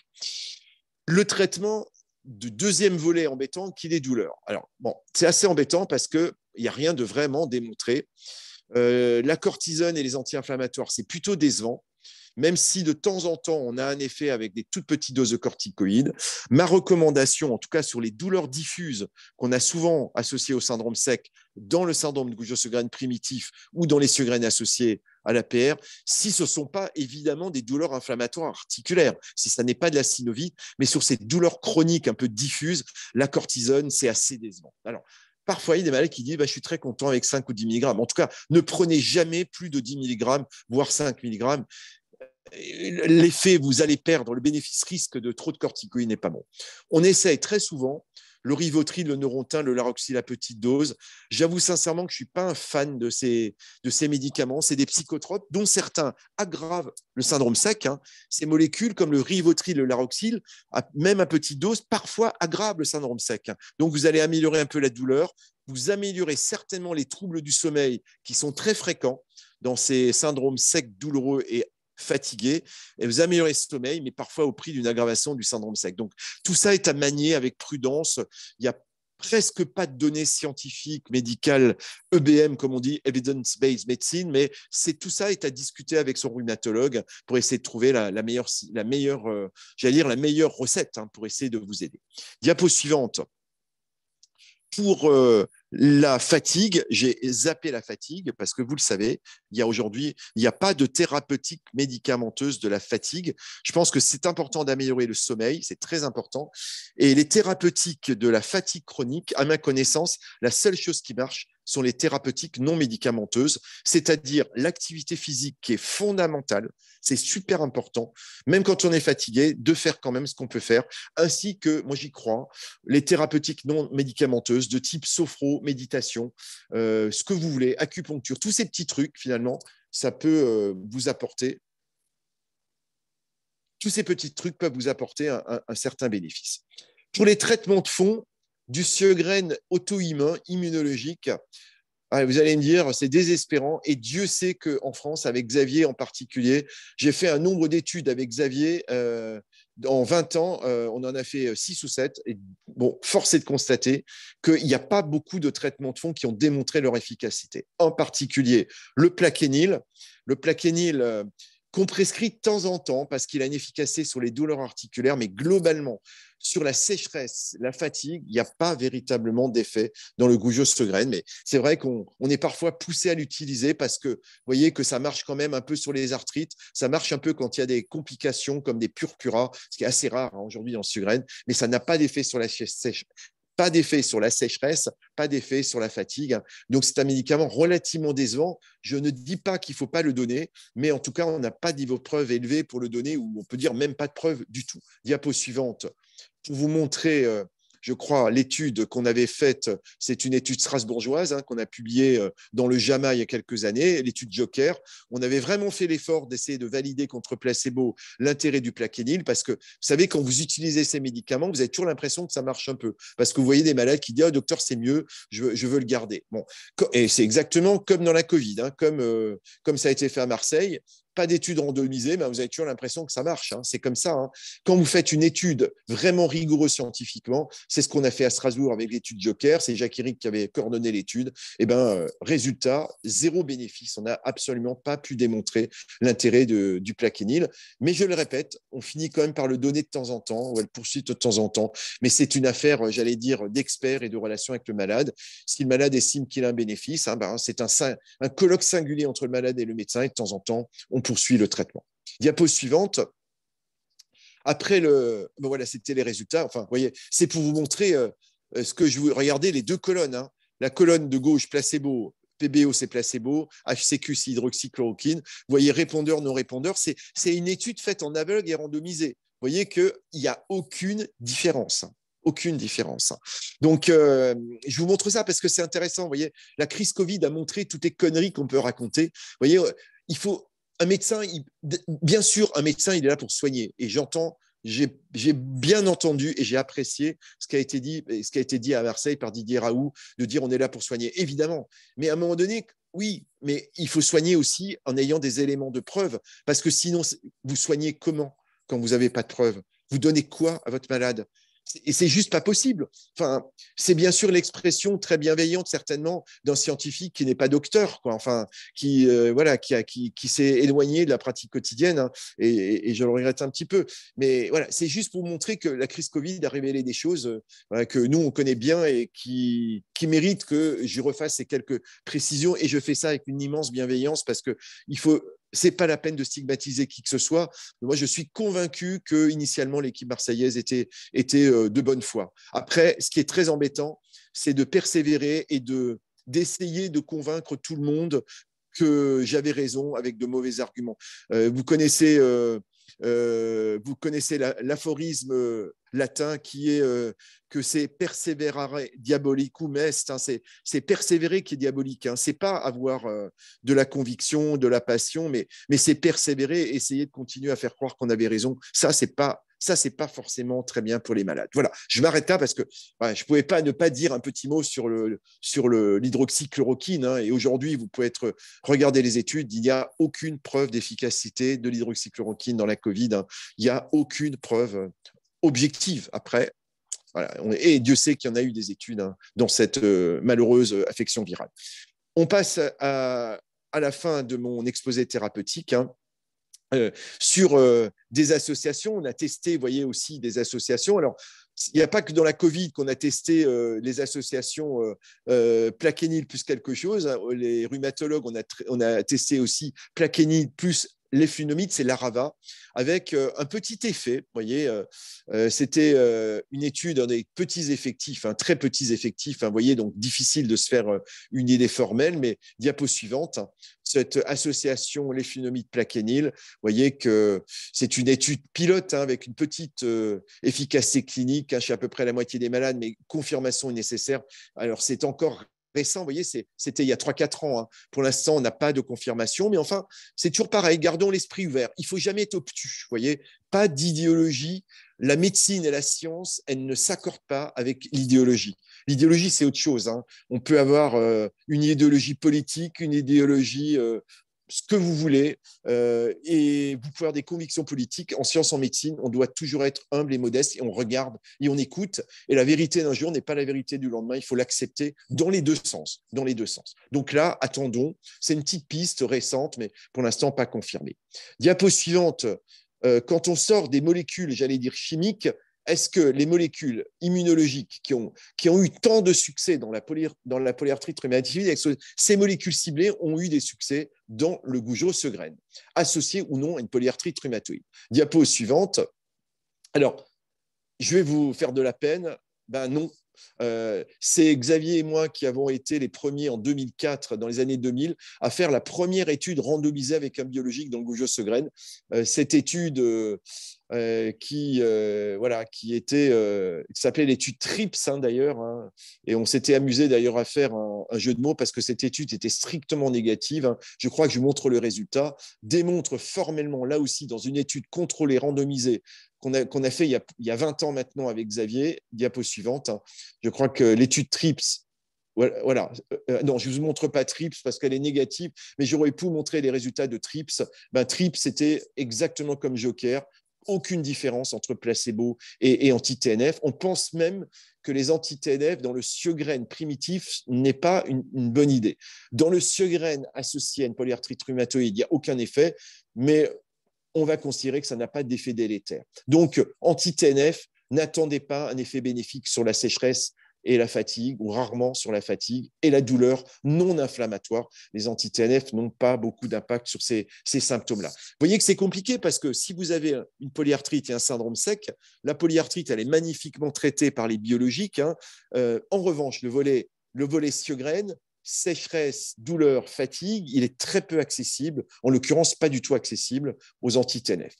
Le traitement, deuxième volet embêtant qui est les douleurs. Alors, bon, c'est assez embêtant parce qu'il n'y a rien de vraiment démontré. La cortisone et les anti-inflammatoires, c'est plutôt décevant, même si de temps en temps, on a un effet avec des toutes petites doses de corticoïdes. Ma recommandation, en tout cas sur les douleurs diffuses qu'on a souvent associées au syndrome sec, dans le syndrome de Gaucher-Segren primitif ou dans les Sjögren associés à l'APR, si ce ne sont pas évidemment des douleurs inflammatoires articulaires, si ça n'est pas de la synovite, mais sur ces douleurs chroniques un peu diffuses, la cortisone, c'est assez décevant. Alors, parfois, il y a des malades qui disent je suis très content avec 5 ou 10 mg. En tout cas, ne prenez jamais plus de 10 mg, voire 5 mg. L'effet, vous allez perdre, le bénéfice-risque de trop de corticoïdes n'est pas bon. On essaye très souvent le Rivotril, le Neurontin, le Laroxyl à petite dose. J'avoue sincèrement que je ne suis pas un fan de ces médicaments. C'est des psychotropes dont certains aggravent le syndrome sec. Ces molécules, comme le Rivotril, le Laroxyl, même à petite dose, parfois aggravent le syndrome sec. Donc, vous allez améliorer un peu la douleur. Vous améliorez certainement les troubles du sommeil qui sont très fréquents dans ces syndromes secs douloureux et fatigué, et vous améliorez le sommeil, mais parfois au prix d'une aggravation du syndrome sec. Donc, tout ça est à manier avec prudence. Il n'y a presque pas de données scientifiques, médicales, EBM, comme on dit, Evidence-Based Medicine, mais tout ça est à discuter avec son rhumatologue pour essayer de trouver la meilleure recette pour essayer de vous aider. Diapo suivante. Pour la fatigue, j'ai zappé la fatigue parce que vous le savez, aujourd'hui, il n'y a pas de thérapeutique médicamenteuse de la fatigue. Je pense que c'est important d'améliorer le sommeil, c'est très important. Et les thérapeutiques de la fatigue chronique, à ma connaissance, la seule chose qui marche sont les thérapeutiques non médicamenteuses, c'est-à-dire l'activité physique qui est fondamentale, c'est super important, même quand on est fatigué, de faire quand même ce qu'on peut faire, ainsi que, moi j'y crois, les thérapeutiques non médicamenteuses de type sophro, méditation, ce que vous voulez, acupuncture, tous ces petits trucs finalement, ça peut vous apporter, tous ces petits trucs peuvent vous apporter un certain bénéfice. Pour les traitements de fond, du Sjögren auto-immun, immunologique, vous allez me dire, c'est désespérant. Et Dieu sait qu'en France, avec Xavier en particulier, j'ai fait un nombre d'études avec Xavier. En 20 ans, on en a fait 6 ou 7. Et bon, force est de constater qu'il n'y a pas beaucoup de traitements de fond qui ont démontré leur efficacité. En particulier, le plaquenil. Le plaquenil qu'on prescrit de temps en temps parce qu'il a une efficacité sur les douleurs articulaires, mais globalement, sur la sécheresse, la fatigue, il n'y a pas véritablement d'effet dans le Gaucher-Segren. Mais c'est vrai qu'on est parfois poussé à l'utiliser parce que vous voyez que ça marche quand même un peu sur les arthrites, ça marche un peu quand il y a des complications comme des purpura, ce qui est assez rare aujourd'hui dans le Sjögren, mais ça n'a pas d'effet sur la sécheresse. Pas d'effet sur la sécheresse, pas d'effet sur la fatigue. Donc, c'est un médicament relativement décevant. Je ne dis pas qu'il ne faut pas le donner, mais en tout cas, on n'a pas de niveau de preuve élevé pour le donner, ou on peut dire même pas de preuve du tout. Diapo suivante. Pour vous montrer, je crois, l'étude qu'on avait faite, c'est une étude strasbourgeoise qu'on a publiée dans le JAMA il y a quelques années, l'étude Joker. On avait vraiment fait l'effort d'essayer de valider contre placebo l'intérêt du plaquenil parce que, vous savez, quand vous utilisez ces médicaments, vous avez toujours l'impression que ça marche un peu parce que vous voyez des malades qui disent « docteur, c'est mieux, je veux le garder ». Bon. Et c'est exactement comme dans la Covid, comme ça a été fait à Marseille. Pas d'études randomisées, mais vous avez toujours l'impression que ça marche. C'est comme ça. Quand vous faites une étude vraiment rigoureuse scientifiquement, c'est ce qu'on a fait à Strasbourg avec l'étude Joker, c'est Jacques Éric qui avait coordonné l'étude. Résultat, zéro bénéfice. On n'a absolument pas pu démontrer l'intérêt du plaquenil. Mais je le répète, on finit quand même par le donner de temps en temps, ou le poursuit de temps en temps. Mais c'est une affaire, j'allais dire, d'experts et de relation avec le malade. Si le malade estime qu'il a un bénéfice, c'est un colloque singulier entre le malade et le médecin, et de temps en temps, on poursuit le traitement. Diapo suivante. Après voilà, c'était les résultats. Enfin, vous voyez, c'est pour vous montrer ce que je vous regardez les deux colonnes. La colonne de gauche placebo, PBO c'est placebo, HCQ c'est hydroxychloroquine. Vous voyez répondeur non répondeur. C'est une étude faite en aveugle et randomisée. Vous voyez qu'il n'y a aucune différence. Aucune différence. Donc, je vous montre ça parce que c'est intéressant. Vous voyez, la crise Covid a montré toutes les conneries qu'on peut raconter. Vous voyez, il faut un médecin, bien sûr, un médecin, il est là pour soigner. Et j'ai bien entendu et j'ai apprécié ce qui a été dit à Marseille par Didier Raoult, de dire on est là pour soigner, évidemment. Mais à un moment donné, oui, mais il faut soigner aussi en ayant des éléments de preuve, parce que sinon, vous soignez comment quand vous n'avez pas de preuve? Vous donnez quoi à votre malade? Et c'est juste pas possible. Enfin, c'est bien sûr l'expression très bienveillante, certainement, d'un scientifique qui n'est pas docteur, quoi. Enfin, voilà, qui s'est éloigné de la pratique quotidienne, hein, et je le regrette un petit peu. Mais voilà, c'est juste pour montrer que la crise Covid a révélé des choses voilà, que nous, on connaît bien et qui méritent que j'y refasse ces quelques précisions. Et je fais ça avec une immense bienveillance parce que il faut. C'est pas la peine de stigmatiser qui que ce soit. Moi, je suis convaincu que initialement l'équipe marseillaise était de bonne foi. Après, ce qui est très embêtant, c'est de persévérer et d'essayer de convaincre tout le monde que j'avais raison avec de mauvais arguments. Vous connaissez l'aphorisme latin qui est que c'est perseverare diabolicum est, hein, c'est persévérer qui est diabolique. Hein. C'est pas avoir de la conviction, de la passion, mais c'est persévérer, essayer de continuer à faire croire qu'on avait raison. Ça, c'est pas forcément très bien pour les malades. Voilà, je m'arrête là parce que ouais, je pouvais pas ne pas dire un petit mot sur l'hydroxychloroquine. Hein, et aujourd'hui, vous pouvez regarder les études, il n'y a aucune preuve d'efficacité de l'hydroxychloroquine dans la Covid. Hein. Il n'y a aucune preuve objective. Après, voilà, et Dieu sait qu'il y en a eu des études hein, dans cette malheureuse affection virale. On passe à la fin de mon exposé thérapeutique. Hein. Sur des associations, on a testé, vous voyez aussi des associations. Alors, il n'y a pas que dans la Covid qu'on a testé les associations plaquenil plus quelque chose. Hein. Les rhumatologues, on a testé aussi plaquenil plus l'eflunomide, c'est l'Arava, avec un petit effet. Vous voyez, c'était une étude dans des petits effectifs, hein, très petits effectifs. Hein, vous voyez, donc difficile de se faire une idée formelle, mais diapo suivante. Hein, cette association l'eflunomide plaquenil, vous voyez que c'est une étude pilote hein, avec une petite efficacité clinique hein, chez à peu près la moitié des malades, mais confirmation est nécessaire. Alors, c'est encore récent, vous voyez, c'était il y a 3-4 ans. Hein. Pour l'instant, on n'a pas de confirmation, mais enfin, c'est toujours pareil, gardons l'esprit ouvert. Il ne faut jamais être obtus, vous voyez, pas d'idéologie. La médecine et la science, elles ne s'accordent pas avec l'idéologie. L'idéologie, c'est autre chose. Hein. On peut avoir une idéologie politique, une idéologie ce que vous voulez, et vous pouvez avoir des convictions politiques. En sciences, en médecine, on doit toujours être humble et modeste, et on regarde et on écoute. Et la vérité d'un jour n'est pas la vérité du lendemain. Il faut l'accepter dans les deux sens. Dans les deux sens. Donc là, attendons. C'est une petite piste récente, mais pour l'instant, pas confirmée. Diapo suivante. Quand on sort des molécules, j'allais dire chimiques, est-ce que les molécules immunologiques qui ont eu tant de succès dans la polyarthrite rhumatoïde, ces molécules ciblées ont eu des succès dans le Gougeot-Segren, associés ou non à une polyarthrite rhumatoïde. Diapo suivante. Alors, je vais vous faire de la peine. Ben non. C'est Xavier et moi qui avons été les premiers en 2004, dans les années 2000, à faire la première étude randomisée avec un biologique dans le Gougeot-Segren. Cette étude qui s'appelait l'étude TRIPS hein, d'ailleurs, hein, et on s'était amusé d'ailleurs à faire un jeu de mots parce que cette étude était strictement négative. Hein. Je crois que je vous montre le résultat. Démontre formellement, là aussi, dans une étude contrôlée, randomisée, qu'on a fait il y a 20 ans maintenant avec Xavier, diapo suivante. Hein. Je crois que l'étude TRIPS, voilà. Non, je ne vous montre pas TRIPS parce qu'elle est négative, mais j'aurais pu vous montrer les résultats de TRIPS. TRIPS, c'était exactement comme Joker. Aucune différence entre placebo et anti-TNF. On pense même que les anti-TNF dans le Sjögren primitif n'est pas une bonne idée. Dans le Sjögren associé à une polyarthrite rhumatoïde, il n'y a aucun effet, mais on va considérer que ça n'a pas d'effet délétère. Donc, anti-TNF, n'attendez pas un effet bénéfique sur la sécheresse et la fatigue, ou rarement sur la fatigue et la douleur non inflammatoire. Les anti-TNF n'ont pas beaucoup d'impact sur ces symptômes-là. Vous voyez que c'est compliqué parce que si vous avez une polyarthrite et un syndrome sec, la polyarthrite, elle est magnifiquement traitée par les biologiques. Hein. En revanche, le volet Sjögren, sécheresse, douleur, fatigue, il est très peu accessible, en l'occurrence pas du tout accessible aux anti-TNF.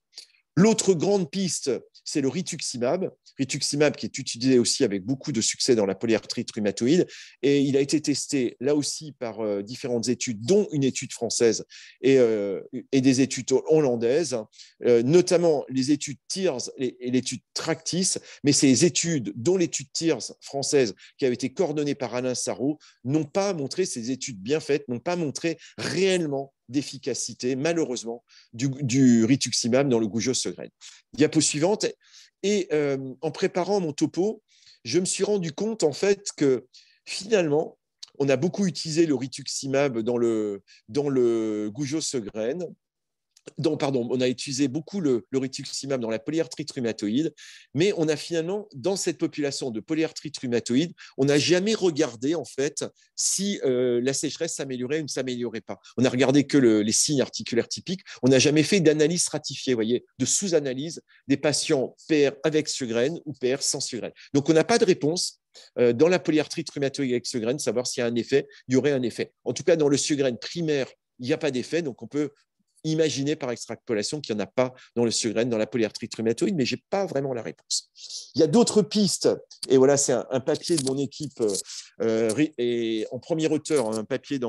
L'autre grande piste, c'est le rituximab. Rituximab qui est utilisé aussi avec beaucoup de succès dans la polyarthrite rhumatoïde. Et il a été testé là aussi par différentes études, dont une étude française et des études hollandaises, notamment les études TEARS et l'étude TRACTIS. Mais ces études, dont l'étude TEARS française qui avait été coordonnée par Alain Sarraud, n'ont pas montré, ces études bien faites, n'ont pas montré réellement d'efficacité, malheureusement, du rituximab dans le Gougeot-Segren. Diapo suivante. Et en préparant mon topo, je me suis rendu compte en fait que finalement, on a beaucoup utilisé le rituximab dans le Gougeot Segren. On a utilisé beaucoup le rituximab dans la polyarthrite rhumatoïde, mais on a finalement, dans cette population de polyarthrite rhumatoïde, on n'a jamais regardé en fait si la sécheresse s'améliorait ou ne s'améliorait pas. On a regardé que les signes articulaires typiques. On n'a jamais fait d'analyse stratifiée, voyez, de sous-analyse des patients PR avec Sjögren ou PR sans Sjögren. Donc on n'a pas de réponse dans la polyarthrite rhumatoïde avec Sjögren, savoir s'il y a un effet, il y aurait un effet. En tout cas, dans le Sjögren primaire, il n'y a pas d'effet, donc on peut imaginer par extrapolation qu'il n'y en a pas dans le Sjögren, dans la polyarthrite rhumatoïde, mais je n'ai pas vraiment la réponse. Il y a d'autres pistes, et voilà, c'est un papier de mon équipe, et en premier auteur, un papier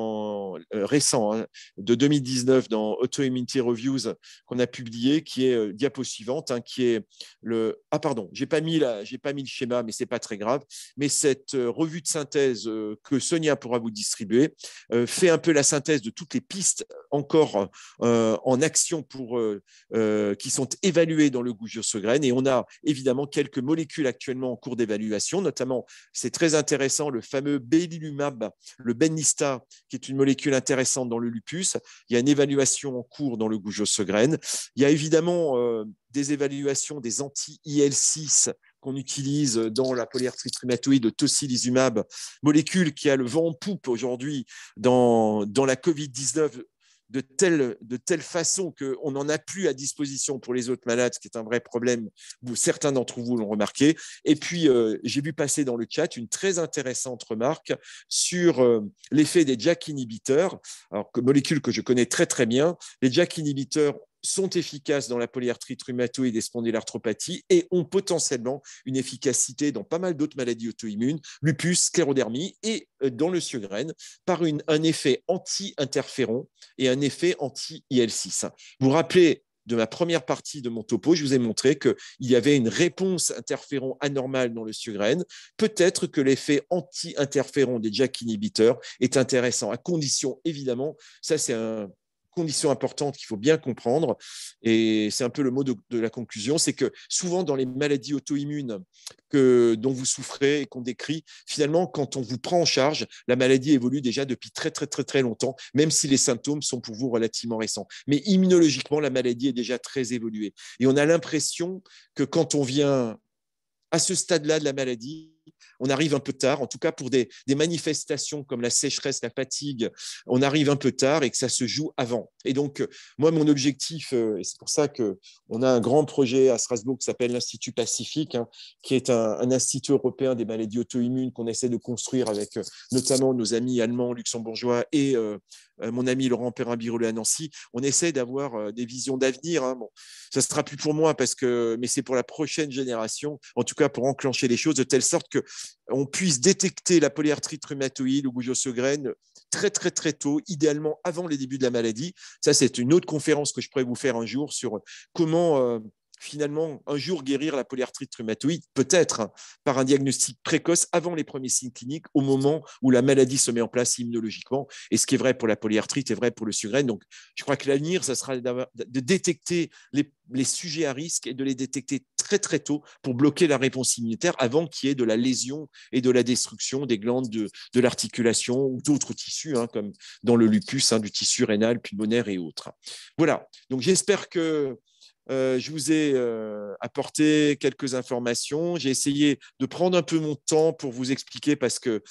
récent, de 2019 dans Autoimmunity Reviews, qu'on a publié, qui est diapo suivante, qui est le... Ah pardon, j'ai pas mis le schéma, mais ce n'est pas très grave, mais cette revue de synthèse que Sonia pourra vous distribuer fait un peu la synthèse de toutes les pistes encore en action qui sont évaluées dans le Gougeot Segren. Et on a évidemment quelques molécules actuellement en cours d'évaluation, notamment, c'est très intéressant, le fameux Belimumab, le Benlysta, qui est une molécule intéressante dans le lupus. Il y a une évaluation en cours dans le Gougeot Segren. Il y a évidemment des évaluations des anti-IL6 qu'on utilise dans la polyarthrite rhumatoïde, le tocilizumab, molécule qui a le vent en poupe aujourd'hui dans la Covid-19, de telle façon qu'on n'en a plus à disposition pour les autres malades, ce qui est un vrai problème. Certains d'entre vous l'ont remarqué. Et puis, j'ai vu passer dans le chat une très intéressante remarque sur l'effet des JAK inhibiteurs, alors, molécule que je connais très, très bien. Les JAK inhibiteurs sont efficaces dans la polyarthrite rhumatoïde et spondylarthropathie et ont potentiellement une efficacité dans pas mal d'autres maladies auto-immunes, lupus, sclérodermie et dans le Sjögren par un effet anti-interféron et un effet anti-IL6. Vous vous rappelez de ma première partie de mon topo, je vous ai montré qu'il y avait une réponse interféron anormale dans le Sjögren. Peut-être que l'effet anti-interféron des JAK inhibiteurs est intéressant, à condition, évidemment, ça c'est une condition importante qu'il faut bien comprendre, et c'est un peu le mot de la conclusion, c'est que souvent dans les maladies auto-immunes dont vous souffrez et qu'on décrit, finalement, quand on vous prend en charge, la maladie évolue déjà depuis très, très, très, très longtemps, même si les symptômes sont pour vous relativement récents. Mais immunologiquement, la maladie est déjà très évoluée. Et on a l'impression que quand on vient à ce stade-là de la maladie, on arrive un peu tard, en tout cas pour des manifestations comme la sécheresse, la fatigue, on arrive un peu tard et que ça se joue avant. Et donc, moi, mon objectif, et c'est pour ça qu'on a un grand projet à Strasbourg qui s'appelle l'Institut Pacifique, qui est un institut européen des maladies auto-immunes qu'on essaie de construire avec notamment nos amis allemands, luxembourgeois et mon ami Laurent Perrin-Birollet à Nancy. On essaie d'avoir des visions d'avenir. Bon, ça ne sera plus pour moi, mais c'est pour la prochaine génération, en tout cas pour enclencher les choses de telle sorte qu'on puisse détecter la polyarthrite rhumatoïde ou Gougeot Segren très, très, très tôt, idéalement avant les débuts de la maladie. Ça, c'est une autre conférence que je pourrais vous faire un jour sur comment finalement, un jour guérir la polyarthrite rhumatoïde, peut-être par un diagnostic précoce avant les premiers signes cliniques, au moment où la maladie se met en place immunologiquement. Et ce qui est vrai pour la polyarthrite est vrai pour le Sjögren. Donc, je crois que l'avenir, ça sera de détecter les sujets à risque et de les détecter très, très tôt pour bloquer la réponse immunitaire avant qu'il y ait de la lésion et de la destruction des glandes de l'articulation ou d'autres tissus, comme dans le lupus, du tissu rénal, pulmonaire et autres. Voilà. Donc, j'espère que je vous ai apporté quelques informations. J'ai essayé de prendre un peu mon temps pour vous expliquer parce que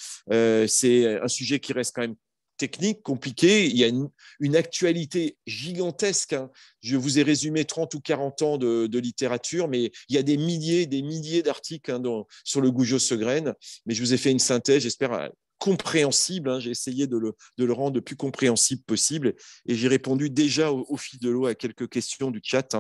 c'est un sujet qui reste quand même technique, compliqué. Il y a une actualité gigantesque. Je vous ai résumé 30 ou 40 ans de littérature, mais il y a des milliers d'articles sur le Gougeot Segren. Mais je vous ai fait une synthèse, j'espère, compréhensible. J'ai essayé de le rendre le plus compréhensible possible et j'ai répondu déjà au fil de l'eau à quelques questions du chat.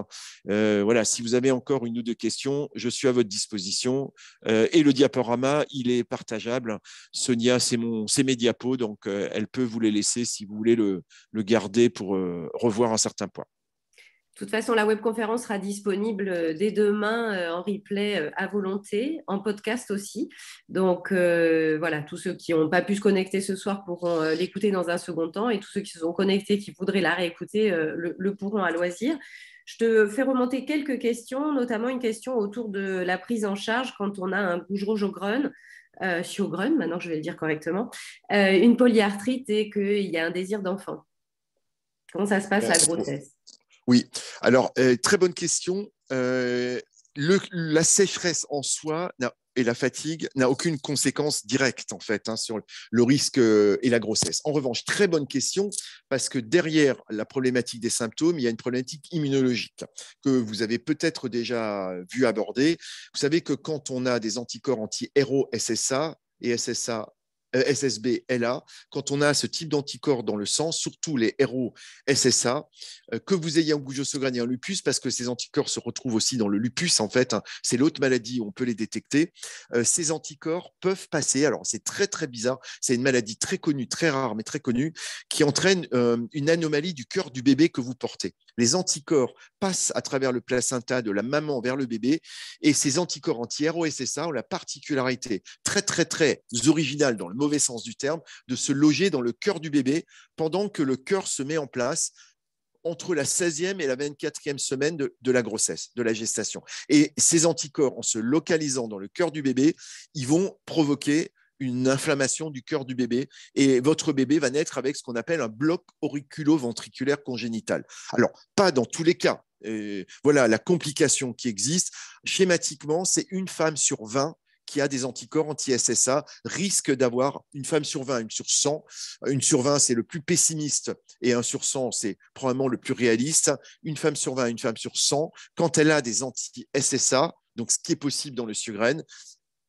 Voilà, si vous avez encore une ou deux questions, je suis à votre disposition. Et le diaporama, il est partageable. Sonia, c'est mes diapos, donc elle peut vous les laisser si vous voulez le garder pour revoir un certain point. De toute façon, la webconférence sera disponible dès demain en replay à volonté, en podcast aussi. Donc, voilà, tous ceux qui n'ont pas pu se connecter ce soir pourront l'écouter dans un second temps et tous ceux qui se sont connectés, qui voudraient la réécouter, le pourront à loisir. Je te fais remonter quelques questions, notamment une question autour de la prise en charge quand on a un Gougerot-Sjogren, Sjogren, maintenant je vais le dire correctement, une polyarthrite et qu'il y a un désir d'enfant. Comment ça se passe la grossesse? Oui, alors très bonne question. La sécheresse en soi et la fatigue n'a aucune conséquence directe en fait sur le risque et la grossesse. En revanche, très bonne question parce que derrière la problématique des symptômes, il y a une problématique immunologique que vous avez peut-être déjà vu aborder. Vous savez que quand on a des anticorps anti-RO SSA et SSA SSB, LA, quand on a ce type d'anticorps dans le sang, surtout les RO SSA, que vous ayez un Gougerot-Sjogren et un lupus, parce que ces anticorps se retrouvent aussi dans le lupus, en fait, c'est l'autre maladie où on peut les détecter, ces anticorps peuvent passer, alors c'est très très bizarre, c'est une maladie très connue, très rare, mais très connue, qui entraîne une anomalie du cœur du bébé que vous portez. Les anticorps passent à travers le placenta de la maman vers le bébé, et ces anticorps anti-RO-SSA ont la particularité très très très originale dans le mauvais sens du terme, de se loger dans le cœur du bébé pendant que le cœur se met en place entre la 16e et la 24e semaine de la grossesse, de la gestation. Et ces anticorps, en se localisant dans le cœur du bébé, ils vont provoquer une inflammation du cœur du bébé et votre bébé va naître avec ce qu'on appelle un bloc auriculo-ventriculaire congénital. Alors, pas dans tous les cas. Voilà la complication qui existe. Schématiquement, c'est une femme sur 20 qui a des anticorps anti-SSA risque d'avoir une femme sur 20, une sur 100. Une sur 20, c'est le plus pessimiste et un sur 100, c'est probablement le plus réaliste. Une femme sur 20, une femme sur 100, quand elle a des anti-SSA, donc ce qui est possible dans le Sjogren,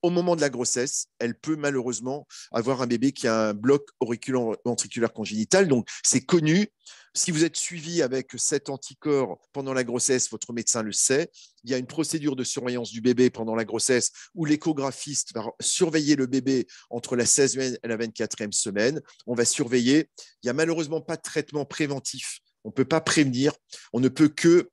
au moment de la grossesse, elle peut malheureusement avoir un bébé qui a un bloc auriculo-ventriculaire congénital. Donc, c'est connu. Si vous êtes suivi avec cet anticorps pendant la grossesse, votre médecin le sait. Il y a une procédure de surveillance du bébé pendant la grossesse où l'échographiste va surveiller le bébé entre la 16e et la 24e semaine. On va surveiller. Il n'y a malheureusement pas de traitement préventif. On ne peut pas prévenir. On ne peut que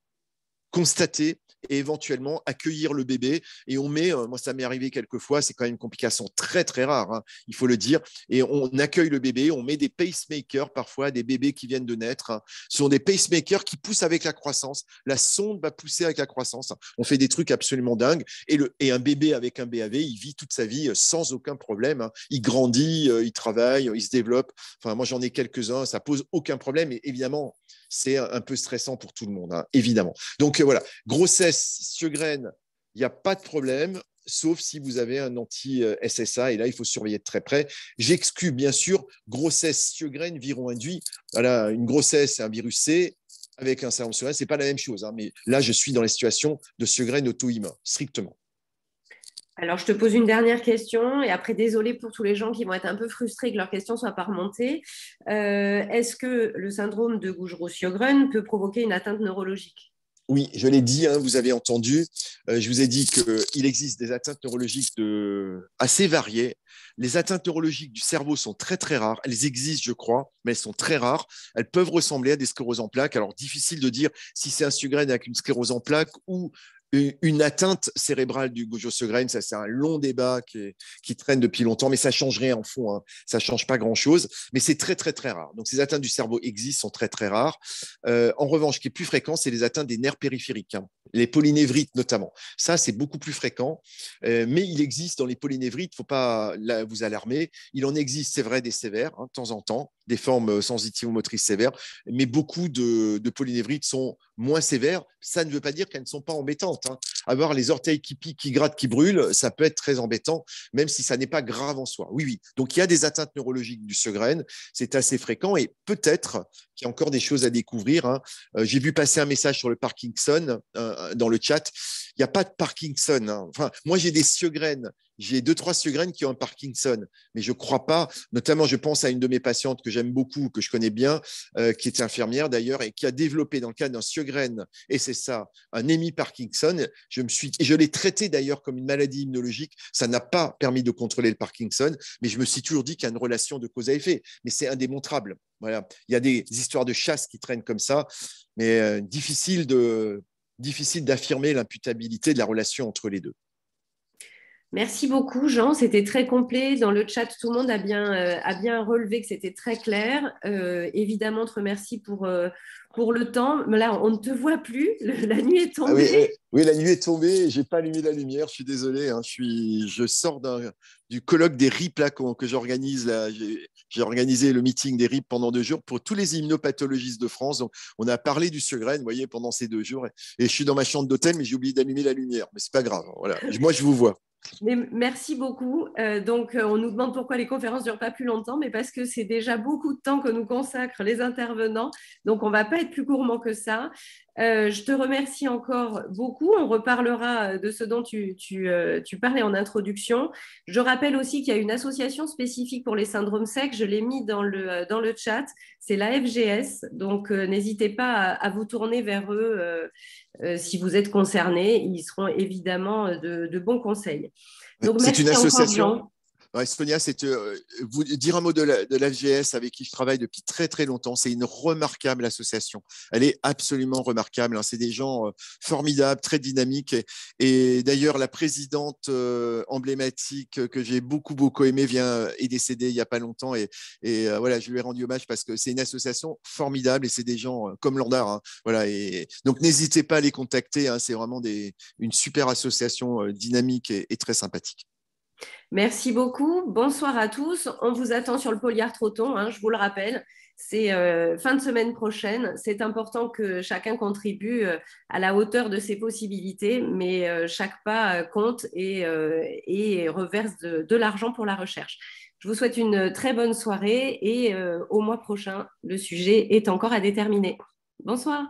constater et éventuellement accueillir le bébé. Et on met, moi ça m'est arrivé quelques fois, c'est quand même une complication très très rare, hein, il faut le dire, et on accueille le bébé, on met des pacemakers parfois, des bébés qui viennent de naître, hein. Ce sont des pacemakers qui poussent avec la croissance, la sonde va pousser avec la croissance, on fait des trucs absolument dingues, et un bébé avec un BAV, il vit toute sa vie sans aucun problème, hein. Il grandit, il travaille, il se développe, enfin moi j'en ai quelques-uns, ça pose aucun problème, et évidemment c'est un peu stressant pour tout le monde, hein, évidemment. Donc voilà, grossesse, Sjogren, il n'y a pas de problème, sauf si vous avez un anti-SSA, et là, il faut surveiller de très près. J'exclus, bien sûr, grossesse, Sjogren, viron induit. Voilà, une grossesse, c'est un virus C, avec un syndrome Sjogren, ce n'est pas la même chose, hein, mais là, je suis dans les situations de Sjogren auto-immun, strictement. Alors, je te pose une dernière question et après, désolé pour tous les gens qui vont être un peu frustrés que leurs questions ne soient pas remontées. Est-ce que le syndrome de Gougerot-Sjogren peut provoquer une atteinte neurologique? Oui, je l'ai dit, hein, vous avez entendu. Je vous ai dit qu'il existe des atteintes neurologiques assez variées. Les atteintes neurologiques du cerveau sont très, très rares. Elles existent, je crois, mais elles sont très rares. Elles peuvent ressembler à des scléroses en plaques. Alors, difficile de dire si c'est un Sjogren avec une sclérose en plaques ou une atteinte cérébrale du Gougerot-Sjogren. Ça, c'est un long débat qui traîne depuis longtemps, mais ça ne change rien en fond, hein. Ça ne change pas grand-chose, mais c'est très, très, très rare. Donc, ces atteintes du cerveau existent, sont très, très rares. En revanche, ce qui est plus fréquent, c'est les atteintes des nerfs périphériques, hein, les polynévrites notamment. Ça, c'est beaucoup plus fréquent, mais il existe dans les polynévrites, il ne faut pas vous alarmer, il en existe, c'est vrai, des sévères, hein, de temps en temps, des formes sensitivo-motrices sévères, mais beaucoup de polynévrites sont moins sévères. Ça ne veut pas dire qu'elles ne sont pas embêtantes, hein. Avoir les orteils qui piquent, qui grattent, qui brûlent, ça peut être très embêtant, même si ça n'est pas grave en soi. Oui, oui. Donc, il y a des atteintes neurologiques du Sjogren, c'est assez fréquent, et peut-être qu'il y a encore des choses à découvrir, hein. J'ai vu passer un message sur le Parkinson dans le chat. Il n'y a pas de Parkinson, hein. Enfin, moi, j'ai des Sjogren. J'ai 2-3 Sjogren qui ont un Parkinson, mais je ne crois pas. Notamment, je pense à une de mes patientes que j'aime beaucoup, que je connais bien, qui était infirmière d'ailleurs, et qui a développé dans le cadre d'un Sjogren, et c'est ça, un hémi-Parkinson. Je l'ai traité d'ailleurs comme une maladie immunologique. Ça n'a pas permis de contrôler le Parkinson, mais je me suis toujours dit qu'il y a une relation de cause à effet. Mais c'est indémontrable. Voilà. Il y a des histoires de chasse qui traînent comme ça, mais difficile d'affirmer l'imputabilité de la relation entre les deux. Merci beaucoup, Jean. C'était très complet. Dans le chat, tout le monde a bien relevé que c'était très clair. Évidemment, on te remercie pour le temps. Mais là, on ne te voit plus. La nuit est Ah oui, tombée. oui, la nuit est tombée, j'ai pas allumé la lumière, je suis désolé, hein, je sors du colloque des RIP là, que j'organise. Là, j'ai organisé le meeting des RIP pendant 2 jours pour tous les immunopathologistes de France. Donc, on a parlé du Sjögren, vous voyez, pendant ces 2 jours. Et je suis dans ma chambre d'hôtel, mais j'ai oublié d'allumer la lumière. Mais c'est pas grave, voilà. Moi, je vous vois. Mais merci beaucoup. On nous demande pourquoi les conférences ne durent pas plus longtemps, mais parce que c'est déjà beaucoup de temps que nous consacrent les intervenants. Donc, on ne va pas être plus gourmand que ça. Je te remercie encore beaucoup. On reparlera de ce dont tu parlais en introduction. Je rappelle aussi qu'il y a une association spécifique pour les syndromes secs. Je l'ai mis dans le chat. C'est la FGS. Donc, n'hésitez pas à vous tourner vers eux si vous êtes concernés. Ils seront évidemment de bons conseils. Donc, C'est une merci encore, association. Jean. Ouais, Sonia, c'est vous dire un mot de l'FGS avec qui je travaille depuis très très longtemps. C'est une remarquable association. Elle est absolument remarquable, hein. C'est des gens formidables, très dynamiques. Et d'ailleurs, la présidente emblématique que j'ai beaucoup aimée est décédée il n'y a pas longtemps. Et voilà, je lui ai rendu hommage parce que c'est une association formidable et c'est des gens comme Landar, hein. Voilà, et donc n'hésitez pas à les contacter, hein. C'est vraiment une super association dynamique et très sympathique. Merci beaucoup. Bonsoir à tous. On vous attend sur le polyarthroton, hein, je vous le rappelle. C'est fin de semaine prochaine. C'est important que chacun contribue à la hauteur de ses possibilités, mais chaque pas compte et reverse de l'argent pour la recherche. Je vous souhaite une très bonne soirée et au mois prochain, le sujet est encore à déterminer. Bonsoir.